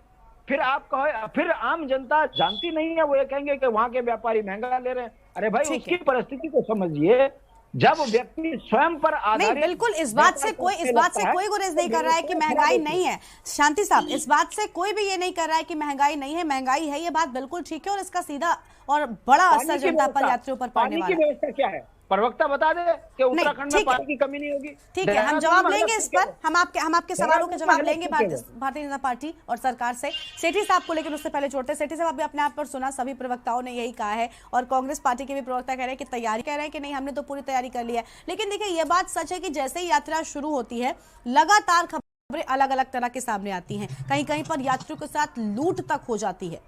S8: फिर आप कहो, फिर आम जनता जानती नहीं है, वो ये कहेंगे कि वहां के व्यापारी महंगा ले रहे हैं। अरे भाई उसकी परिस्थिति को समझिए, जब व्यक्ति स्वयं पर आधारित।
S1: नहीं, बिल्कुल इस बात से कोई गुरेज नहीं कर रहा है कि महंगाई नहीं है। शांति साहब, इस बात से कोई भी ये नहीं कर रहा है कि महंगाई नहीं है, महंगाई है, ये बात बिल्कुल ठीक है और इसका सीधा और बड़ा असर जनता पर, यात्रियों पर पड़ने वाला है।
S8: पानी की व्यवस्था क्या है, प्रवक्ता बता दे कि उत्तराखंड में पानी की कमी नहीं होगी।
S1: ठीक है, हम जवाब लेंगे इस पर, हम आपके सवालों के जवाब लेंगे भारतीय जनता पार्टी और सरकार से। सेठी साहब को लेकिन उससे पहले छोड़ते, सेठी साहब अभी अपने आप पर सुना, सभी प्रवक्ताओं ने यही कहा है और कांग्रेस पार्टी के भी प्रवक्ता कह रहे हैं कि तैयारी कह रहे हैं कि नहीं हमने तो पूरी तैयारी कर ली है। लेकिन देखिए ये बात सच है कि जैसे ही यात्रा शुरू होती है लगातार खबरें अलग अलग तरह के सामने आती हैं, कहीं कहीं पर यात्रियों के साथ लूट तक हो जाती है।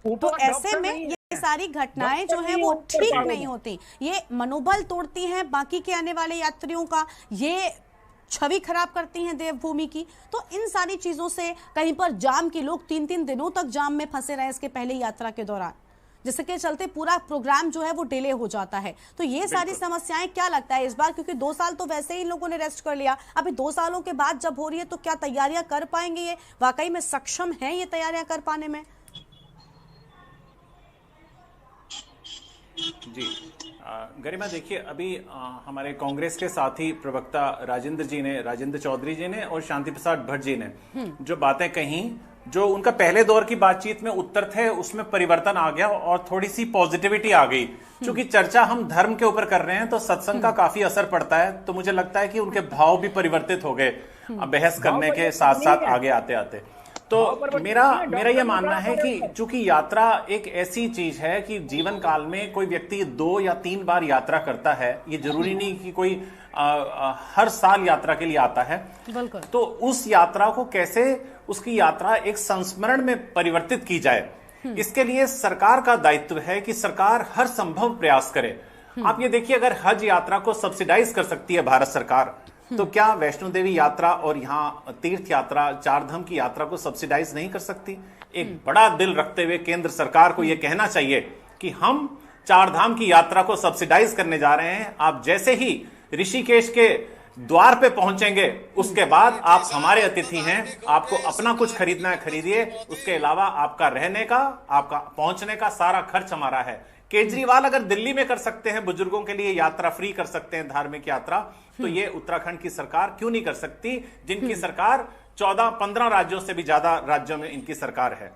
S1: तो ऐसे में ये सारी घटनाएं जो हैं वो ठीक नहीं होती, ये मनोबल तोड़ती हैं बाकी के आने वाले यात्रियों का, ये छवि खराब करती हैं देवभूमि की। तो इन सारी चीजों से कहीं पर जाम की, लोग 3-3 दिनों तक जाम में फंसे रहे इसके पहले यात्रा के दौरान, जिसके चलते पूरा प्रोग्राम जो है वो डिले हो जाता है। तो ये सारी समस्याएं क्या लगता है इस बार, क्योंकि 2 साल तो वैसे ही इन लोगों ने रेस्ट कर लिया, अभी 2 सालों के बाद जब हो रही है तो क्या तैयारियां कर पाएंगे, ये वाकई में सक्षम है ये तैयारियां कर पाने में?
S9: जी गरिमा, देखिए अभी हमारे कांग्रेस के साथी प्रवक्ता राजेंद्र चौधरी जी ने और शांति प्रसाद भट्ट जी ने जो बातें कही, जो उनका पहले दौर की बातचीत में उत्तर थे उसमें परिवर्तन आ गया और थोड़ी सी पॉजिटिविटी आ गई। क्योंकि चर्चा हम धर्म के ऊपर कर रहे हैं तो सत्संग का काफी असर पड़ता है, तो मुझे लगता है कि उनके भाव भी परिवर्तित हो गए बहस करने के साथ साथ आगे आते आते। तो मेरा यह मानना है कि चूंकि यात्रा एक ऐसी चीज है कि जीवन काल में कोई व्यक्ति 2 या 3 बार यात्रा करता है, ये जरूरी नहीं कि कोई हर साल यात्रा के लिए आता है। तो उस यात्रा को कैसे उसकी यात्रा एक संस्मरण में परिवर्तित की जाए, इसके लिए सरकार का दायित्व है कि सरकार हर संभव प्रयास करे। आप ये देखिए, अगर हज यात्रा को सब्सिडाइज कर सकती है भारत सरकार, तो क्या वैष्णो देवी यात्रा और यहाँ तीर्थ यात्रा, 4 धाम की यात्रा को सब्सिडाइज नहीं कर सकती? एक बड़ा दिल रखते हुए केंद्र सरकार को यह कहना चाहिए कि हम 4 धाम की यात्रा को सब्सिडाइज करने जा रहे हैं। आप जैसे ही ऋषिकेश के द्वार पे पहुंचेंगे उसके बाद आप हमारे अतिथि हैं, आपको अपना कुछ खरीदना है खरीदिए, उसके अलावा आपका रहने का, आपका पहुंचने का सारा खर्च हमारा है। केजरीवाल अगर दिल्ली में कर सकते हैं, बुजुर्गों के लिए यात्रा फ्री कर सकते हैं, धार्मिक यात्रा, तो ये उत्तराखंड की सरकार क्यों नहीं कर सकती, जिनकी सरकार 14-15 राज्यों से भी ज्यादा राज्यों में इनकी सरकार है।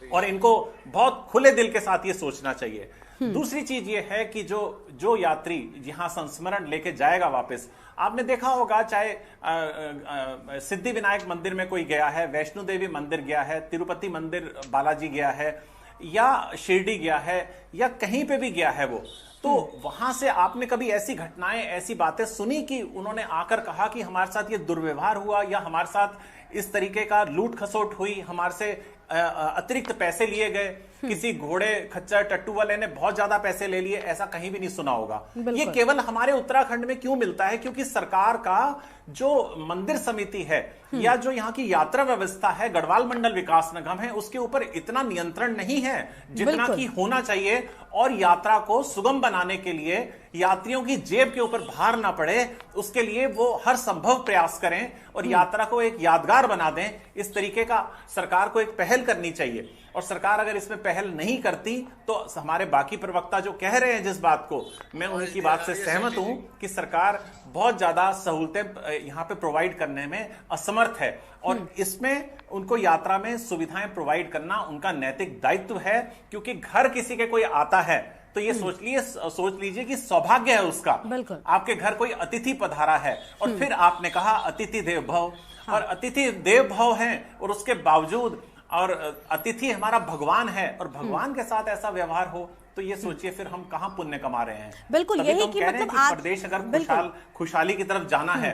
S9: और इनको बहुत खुले दिल के साथ ये सोचना चाहिए। दूसरी चीज ये है कि जो यात्री यहां संस्मरण लेके जाएगा वापस, आपने देखा होगा चाहे सिद्धि विनायक मंदिर में कोई गया है, वैष्णो देवी मंदिर गया है, तिरुपति मंदिर बालाजी गया है, या शिरडी गया है, या कहीं पे भी गया है वो, तो वहां से आपने कभी ऐसी घटनाएं, ऐसी बातें सुनी कि उन्होंने आकर कहा कि हमारे साथ ये दुर्व्यवहार हुआ या हमारे साथ इस तरीके का लूट खसोट हुई, हमारे से अतिरिक्त पैसे लिए गए, किसी घोड़े खच्चर टट्टू वाले ने बहुत ज्यादा पैसे ले लिए, ऐसा कहीं भी नहीं सुना होगा। ये केवल हमारे उत्तराखंड में क्यों मिलता है? क्योंकि सरकार का जो मंदिर समिति है या जो यहाँ की यात्रा व्यवस्था है, गढ़वाल मंडल विकास निगम है, उसके ऊपर इतना नियंत्रण नहीं है जितना कि होना चाहिए। और यात्रा को सुगम बनाने के लिए, यात्रियों की जेब के ऊपर भार ना पड़े, उसके लिए वो हर संभव प्रयास करें और यात्रा को एक यादगार बना दें। इस तरीके का सरकार को एक पहल करनी चाहिए। और सरकार अगर इसमें पहल नहीं करती तो हमारे बाकी प्रवक्ता जो कह रहे हैं जिस बात को, मैं उनकी बात से सहमत हूं कि सरकार बहुत ज्यादा सहूलतें यहां पे प्रोवाइड करने में असमर्थ है और इसमें उनको यात्रा में सुविधाएं प्रोवाइड करना उनका नैतिक दायित्व है। क्योंकि घर किसी के कोई आता है तो ये सोच लीजिए कि सौभाग्य है उसका।
S1: बिल्कुल।
S9: आपके घर कोई अतिथि पधारा है और फिर आपने कहा अतिथि देव भव, और अतिथि देव भव है और उसके बावजूद, और अतिथि हमारा भगवान है और भगवान के साथ ऐसा व्यवहार हो, तो ये सोचिए फिर हम कहां पुण्य कमा रहे हैं।
S1: बिल्कुल, यही कि मतलब
S9: प्रदेश अगर खुशहाली की तरफ जाना है,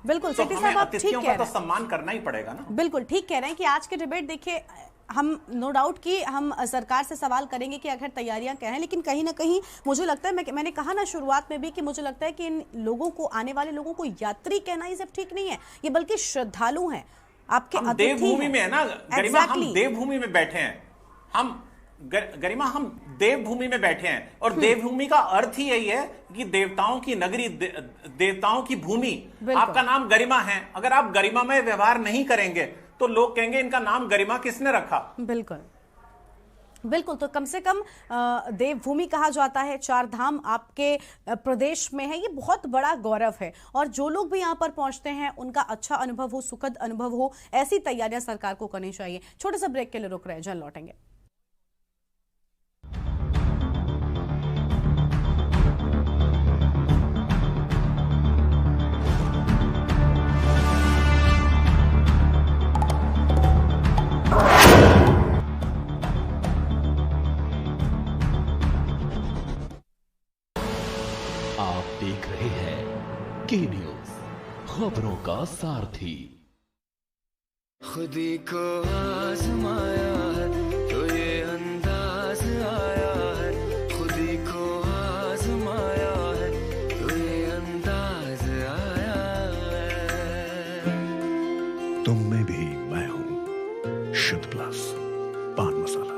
S1: बिल्कुल
S9: तो
S1: सिटी
S9: हमें
S1: साहब आप ठीक
S9: अतिथियों
S1: कह
S9: का
S1: रहे
S9: तो
S1: हैं,
S9: सम्मान करना ही पड़ेगा ना।
S1: बिल्कुल ठीक कह रहे हैं कि आज के डिबेट देखिए, हम नो डाउट कि हम सरकार से सवाल करेंगे कि आखिर तैयारियां क्या हैं, लेकिन कहीं ना कहीं मुझे लगता है, मैंने कहा ना शुरुआत में भी कि मुझे लगता है कि इन लोगों को, आने वाले लोगों को यात्री कहना ही सब ठीक नहीं है, ये बल्कि श्रद्धालु हैं, आपके
S9: हम देवभूमि में है ना गरिमा, हम देवभूमि में बैठे हैं, हम गरिमा हम देवभूमि में बैठे हैं, और देवभूमि का अर्थ ही यही है कि देवताओं की नगरी, देवताओं की भूमि। आपका नाम गरिमा है, अगर आप गरिमा में व्यवहार नहीं करेंगे तो लोग कहेंगे इनका नाम गरिमा किसने रखा।
S1: बिल्कुल बिल्कुल, तो कम से कम देवभूमि कहा जाता है, चार धाम आपके प्रदेश में है, ये बहुत बड़ा गौरव है, और जो लोग भी यहाँ पर पहुंचते हैं उनका अच्छा अनुभव हो, सुखद अनुभव हो, ऐसी तैयारियां सरकार को करनी चाहिए। छोटे से ब्रेक के लिए रुक रहे हैं, जल्द लौटेंगे।
S10: आप देख रहे हैं के न्यूज, खबरों का सारथी।
S11: खुदी को आजमाया है तो ये अंदाज आया है, खुदी को आजमाया है तो ये अंदाज आया है।
S12: तुम में भी मैं हूं, शुद्ध प्लस पान मसाला।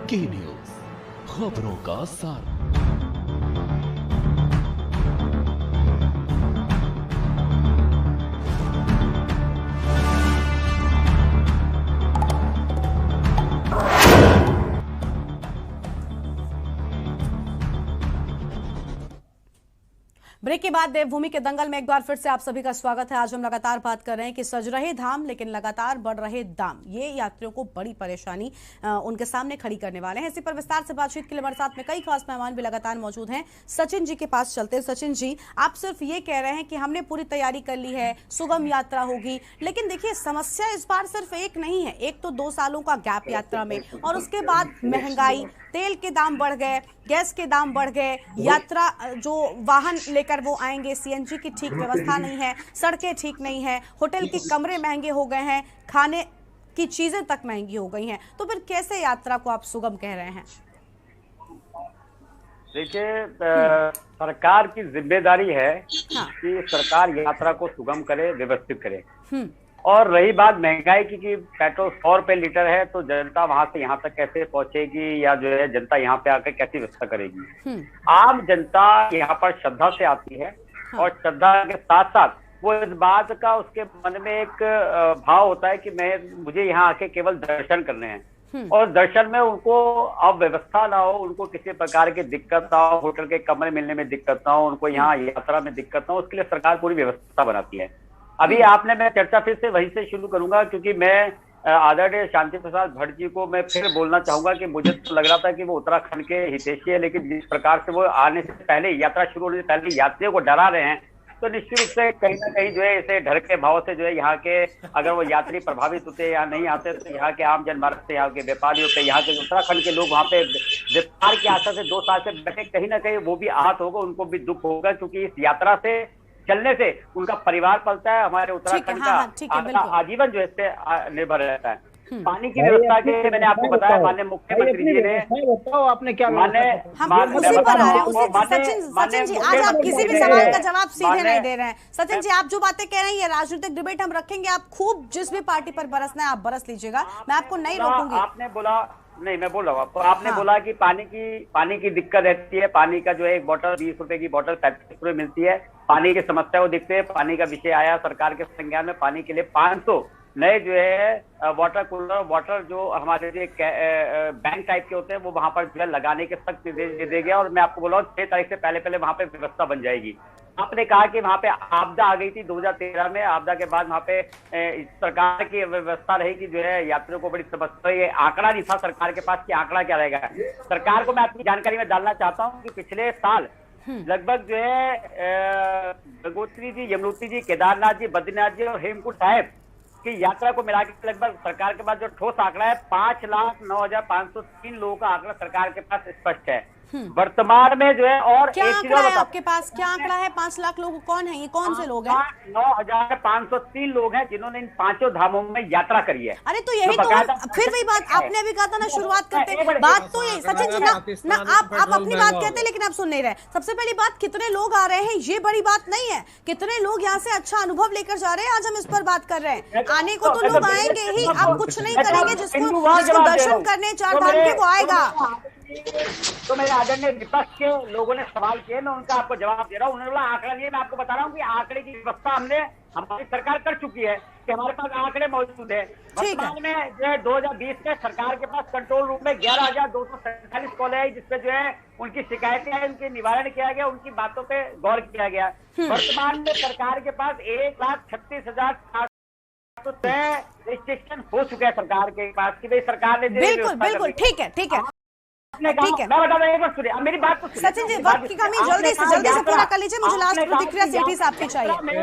S10: के न्यूज, खबरों का सार।
S1: ब्रेक के बाद देवभूमि के दंगल में एक बार फिर से आप सभी का स्वागत है। आज हम लगातार बात कर रहे हैं कि सज रहे धाम लेकिन लगातार बढ़ रहे दाम, ये यात्रियों को बड़ी परेशानी उनके सामने खड़ी करने वाले हैं। इसी पर विस्तार से बातचीत के लिए हमारे साथ में कई खास मेहमान भी लगातार मौजूद हैं। सचिन जी के पास चलते हैं। सचिन जी, आप सिर्फ ये कह रहे हैं कि हमने पूरी तैयारी कर ली है, सुगम यात्रा होगी, लेकिन देखिए समस्या इस बार सिर्फ एक नहीं है। एक तो 2 सालों का गैप यात्रा में, और उसके बाद महंगाई, तेल के दाम बढ़ गए, गैस के दाम बढ़ गए, यात्रा जो वाहन लेकर वो आएंगे सीएनजी की ठीक व्यवस्था नहीं है, सड़कें ठीक नहीं है, होटल के कमरे महंगे हो गए हैं, खाने की चीजें तक महंगी हो गई हैं, तो फिर कैसे यात्रा को आप सुगम कह रहे हैं?
S6: देखिए, सरकार की जिम्मेदारी है कि सरकार यात्रा को सुगम करे, व्यवस्थित करे। और रही बात महंगाई की कि पेट्रोल 100 रुपए लीटर है, तो जनता वहां से यहाँ तक कैसे पहुंचेगी, या जो है जनता यहाँ पे आकर कैसी व्यवस्था करेगी। आम जनता यहाँ पर श्रद्धा से आती है, और श्रद्धा के साथ साथ वो इस बात का उसके मन में एक भाव होता है कि मुझे यहाँ आके केवल दर्शन करने हैं, और दर्शन में उनको अव्यवस्था ना हो, उनको किसी प्रकार की दिक्कत ना हो, होटल के कमरे मिलने में दिक्कत ना हो, उनको यहाँ यात्रा में दिक्कत ना हो, उसके लिए सरकार पूरी व्यवस्था बनाती है। अभी मैं चर्चा फिर से वहीं से शुरू करूंगा, क्योंकि मैं आदरणीय शांति प्रसाद भट्ट जी को मैं फिर बोलना चाहूंगा कि मुझे तो लग रहा था कि वो उत्तराखंड के हितैषी है, लेकिन जिस प्रकार से वो आने से पहले, यात्रा शुरू होने से पहले यात्रियों को डरा रहे हैं, तो निश्चित रूप से कहीं ना कहीं जो है इसे डर के भाव से जो है यहाँ के अगर वो यात्री प्रभावित होते या नहीं आते, तो यहाँ के आम जनमानस से, यहाँ के व्यापारियों पे, यहाँ के उत्तराखंड के लोग वहाँ पे विस्तार की आशा से 2 साल से बैठे, कहीं ना कहीं वो भी आहत होगा, उनको भी दुख होगा, क्योंकि इस यात्रा से चलने से उनका परिवार पलता है, हमारे उत्तराखंड का आजीवन जो है इससे निर्भर रहता है। पानी की व्यवस्था के लिए मैंने आपको बताया, माननीय मुख्यमंत्री जी ने, बताओ आपने क्या,
S1: सचिन जी आज आप किसी भी सवाल का जवाब सीधे नहीं दे रहे हैं। सचिन जी, आप जो बातें कह रहे हैं, ये राजनीतिक डिबेट हम रखेंगे, आप खूब जिस भी पार्टी पर बरसना है आप बरस लीजिएगा, मैं आपको नहीं रोकूंगी।
S6: आपने बोला नहीं, मैं बोल रहा हूँ आपको। आपने बोला कि पानी की दिक्कत रहती है। पानी का जो है एक बोतल 20 रुपए की बोतल 35 रुपए मिलती है। पानी की समस्या को देखते हैं, पानी का विषय आया सरकार के संज्ञान में। पानी के लिए 500 नए जो है वाटर कूलर, वाटर जो हमारे जो बैंक टाइप के होते हैं वो वहां पर जो है लगाने के सख्त निर्देश दे दिया गया। और मैं आपको बोला 6 तारीख से पहले वहां पे व्यवस्था बन जाएगी। आपने कहा कि वहां पे आपदा आ गई थी 2013 में, आपदा के बाद वहां पे सरकार की व्यवस्था रही कि जो है यात्रियों को बड़ी समस्या, ये आंकड़ा नहीं था सरकार के पास कि आंकड़ा क्या रहेगा। सरकार को मैं अपनी जानकारी में डालना चाहता हूँ कि पिछले साल लगभग जो है गंगोत्री जी, यमुनोत्री जी, केदारनाथ जी, बद्रीनाथ जी और हेमकुंड साहिब की यात्रा को मिला के लगभग सरकार के पास जो ठोस आंकड़ा है 5,09,503 लोगों का आंकड़ा सरकार के पास स्पष्ट है वर्तमान में जो है। और
S1: क्या आंकड़ा है आपके पास? क्या आंकड़ा है? 5 लाख लोग कौन है? ये कौन से लोग हैं?
S6: 9,503 लोग हैं जिन्होंने इन 5 धामों में यात्रा करी है।
S1: अरे तो यही तो फिर वही बात आपने अभी कहा था ना, शुरुआत करते बात तो यही। सचिन जी ना आप अपनी बात कहते हैं लेकिन आप सुन नहीं रहे। सबसे पहली बात, कितने लोग आ रहे हैं ये बड़ी बात नहीं है, कितने लोग यहाँ से अच्छा अनुभव लेकर जा रहे हैं, आज हम इस पर बात कर रहे हैं। आने को तो लोग आएंगे ही, आप कुछ नहीं करेंगे। जिसको दर्शन करने 4 धाम के वो आएगा।
S6: तो मेरे आदरणीय विपक्ष के लोगों ने सवाल किए, मैं उनका आपको जवाब दे रहा हूँ। उन्होंने बोला आंकड़ा नहीं है। मैं आपको बता रहा हूँ कि आंकड़े की व्यवस्था हमारी सरकार कर चुकी है कि हमारे पास आंकड़े मौजूद है। वर्तमान में जो है 2020 में सरकार के पास कंट्रोल रूम में 11,247 कॉल है जिसपे जो है उनकी शिकायतें हैं, उनके निवारण किया गया, उनकी बातों पे गौर किया गया। वर्तमान में सरकार के पास 1,36,400 रजिस्ट्रेशन हो चुके हैं सरकार के पास कि भाई सरकार ने
S1: बिल्कुल ठीक है ठीक है।
S6: मैं बता रहा हूँ, सुनिए मेरी बात तो।
S1: सचिन जी वक्त की कमी, जल्दी से पूरा कर लीजिए। मुझे लास्ट प्रतिक्रिया सेठी साहब की चाहिए।
S7: मैं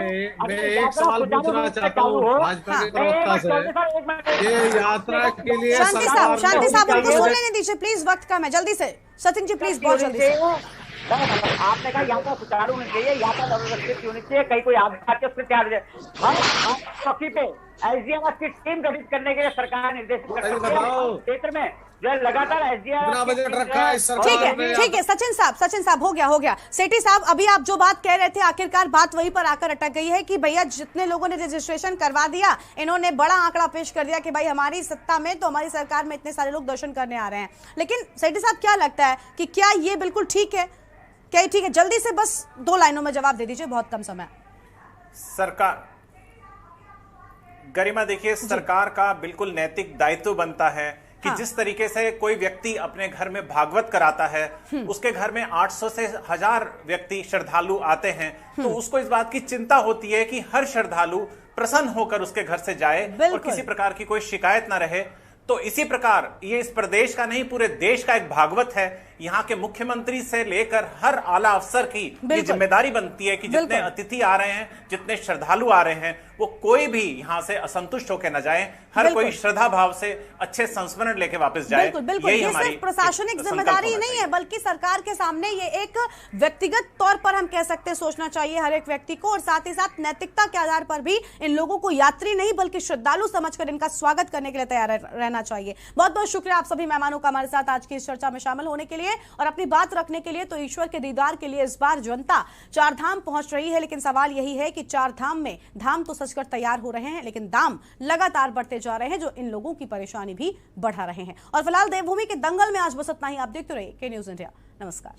S7: एक सवाल पूछना चाहता हूँ भाजपा के प्रवक्ता से, ये यात्रा के लिए
S1: शांति साहब उनको बोलने नहीं दीजिए प्लीज, वक्त कम है। जल्दी से सचिन जी प्लीज, बहुत जल्दी से।
S6: आपने कहा यात्रा सुचारू होनी चाहिए, यात्रा व्यवस्थित होनी चाहिए, कहीं कोई आपदा उससे क्या चौकी पे एसडीआरएफ की टीम गठित करने के लिए सरकार निर्देश क्षेत्र में जो लगातार एसडीआरएफ।
S1: ठीक है सचिन साहब हो गया। सेठी साहब अभी आप जो बात कह रहे थे, आखिरकार बात वहीं पर आकर अटक गई है कि भैया जितने लोगों ने रजिस्ट्रेशन करवा दिया, इन्होंने बड़ा आंकड़ा पेश कर दिया कि भाई हमारी सत्ता में तो हमारी सरकार में इतने सारे लोग दर्शन करने आ रहे हैं। लेकिन सेठी साहब क्या लगता है कि क्या ये बिल्कुल ठीक है? क्या ठीक है? जल्दी से बस 2 लाइनों में जवाब दे दीजिए, बहुत कम समय।
S9: सरकार गरिमा, देखिए सरकार का बिल्कुल नैतिक दायित्व बनता है कि जिस तरीके से कोई व्यक्ति अपने घर में भागवत कराता है, उसके घर में 800 से 1000 व्यक्ति श्रद्धालु आते हैं, तो उसको इस बात की चिंता होती है कि हर श्रद्धालु प्रसन्न होकर उसके घर से जाए और किसी प्रकार की कोई शिकायत ना रहे। तो इसी प्रकार ये इस प्रदेश का नहीं पूरे देश का एक भागवत है। यहाँ के मुख्यमंत्री से लेकर हर आला अफसर की ये जिम्मेदारी बनती है कि जितने अतिथि आ रहे हैं, जितने श्रद्धालु आ रहे हैं, वो कोई भी यहाँ से असंतुष्ट होकर न जाए, हर कोई श्रद्धा भाव से अच्छे संस्मरण लेके वापस जाए।
S1: बिल्कुल ये सिर्फ प्रशासनिक जिम्मेदारी नहीं है, बल्कि सरकार के सामने ये एक व्यक्तिगत तौर पर हम कह सकते हैं सोचना चाहिए हर एक व्यक्ति को, और साथ ही साथ नैतिकता के आधार पर भी इन लोगों को यात्री नहीं बल्कि श्रद्धालु समझकर इनका स्वागत करने के लिए तैयार रहना चाहिए। बहुत बहुत शुक्रिया आप सभी मेहमानों का हमारे साथ आज की इस चर्चा में शामिल होने के लिए और अपनी बात रखने के लिए। तो ईश्वर के दीदार के लिए इस बार जनता 4 धाम पहुंच रही है, लेकिन सवाल यही है कि 4 धाम में धाम तो सजकर तैयार हो रहे हैं, लेकिन दाम लगातार बढ़ते जा रहे हैं जो इन लोगों की परेशानी भी बढ़ा रहे हैं। और फिलहाल देवभूमि के दंगल में आज बस इतना ही। आप देखते रहिए के न्यूज इंडिया। नमस्कार।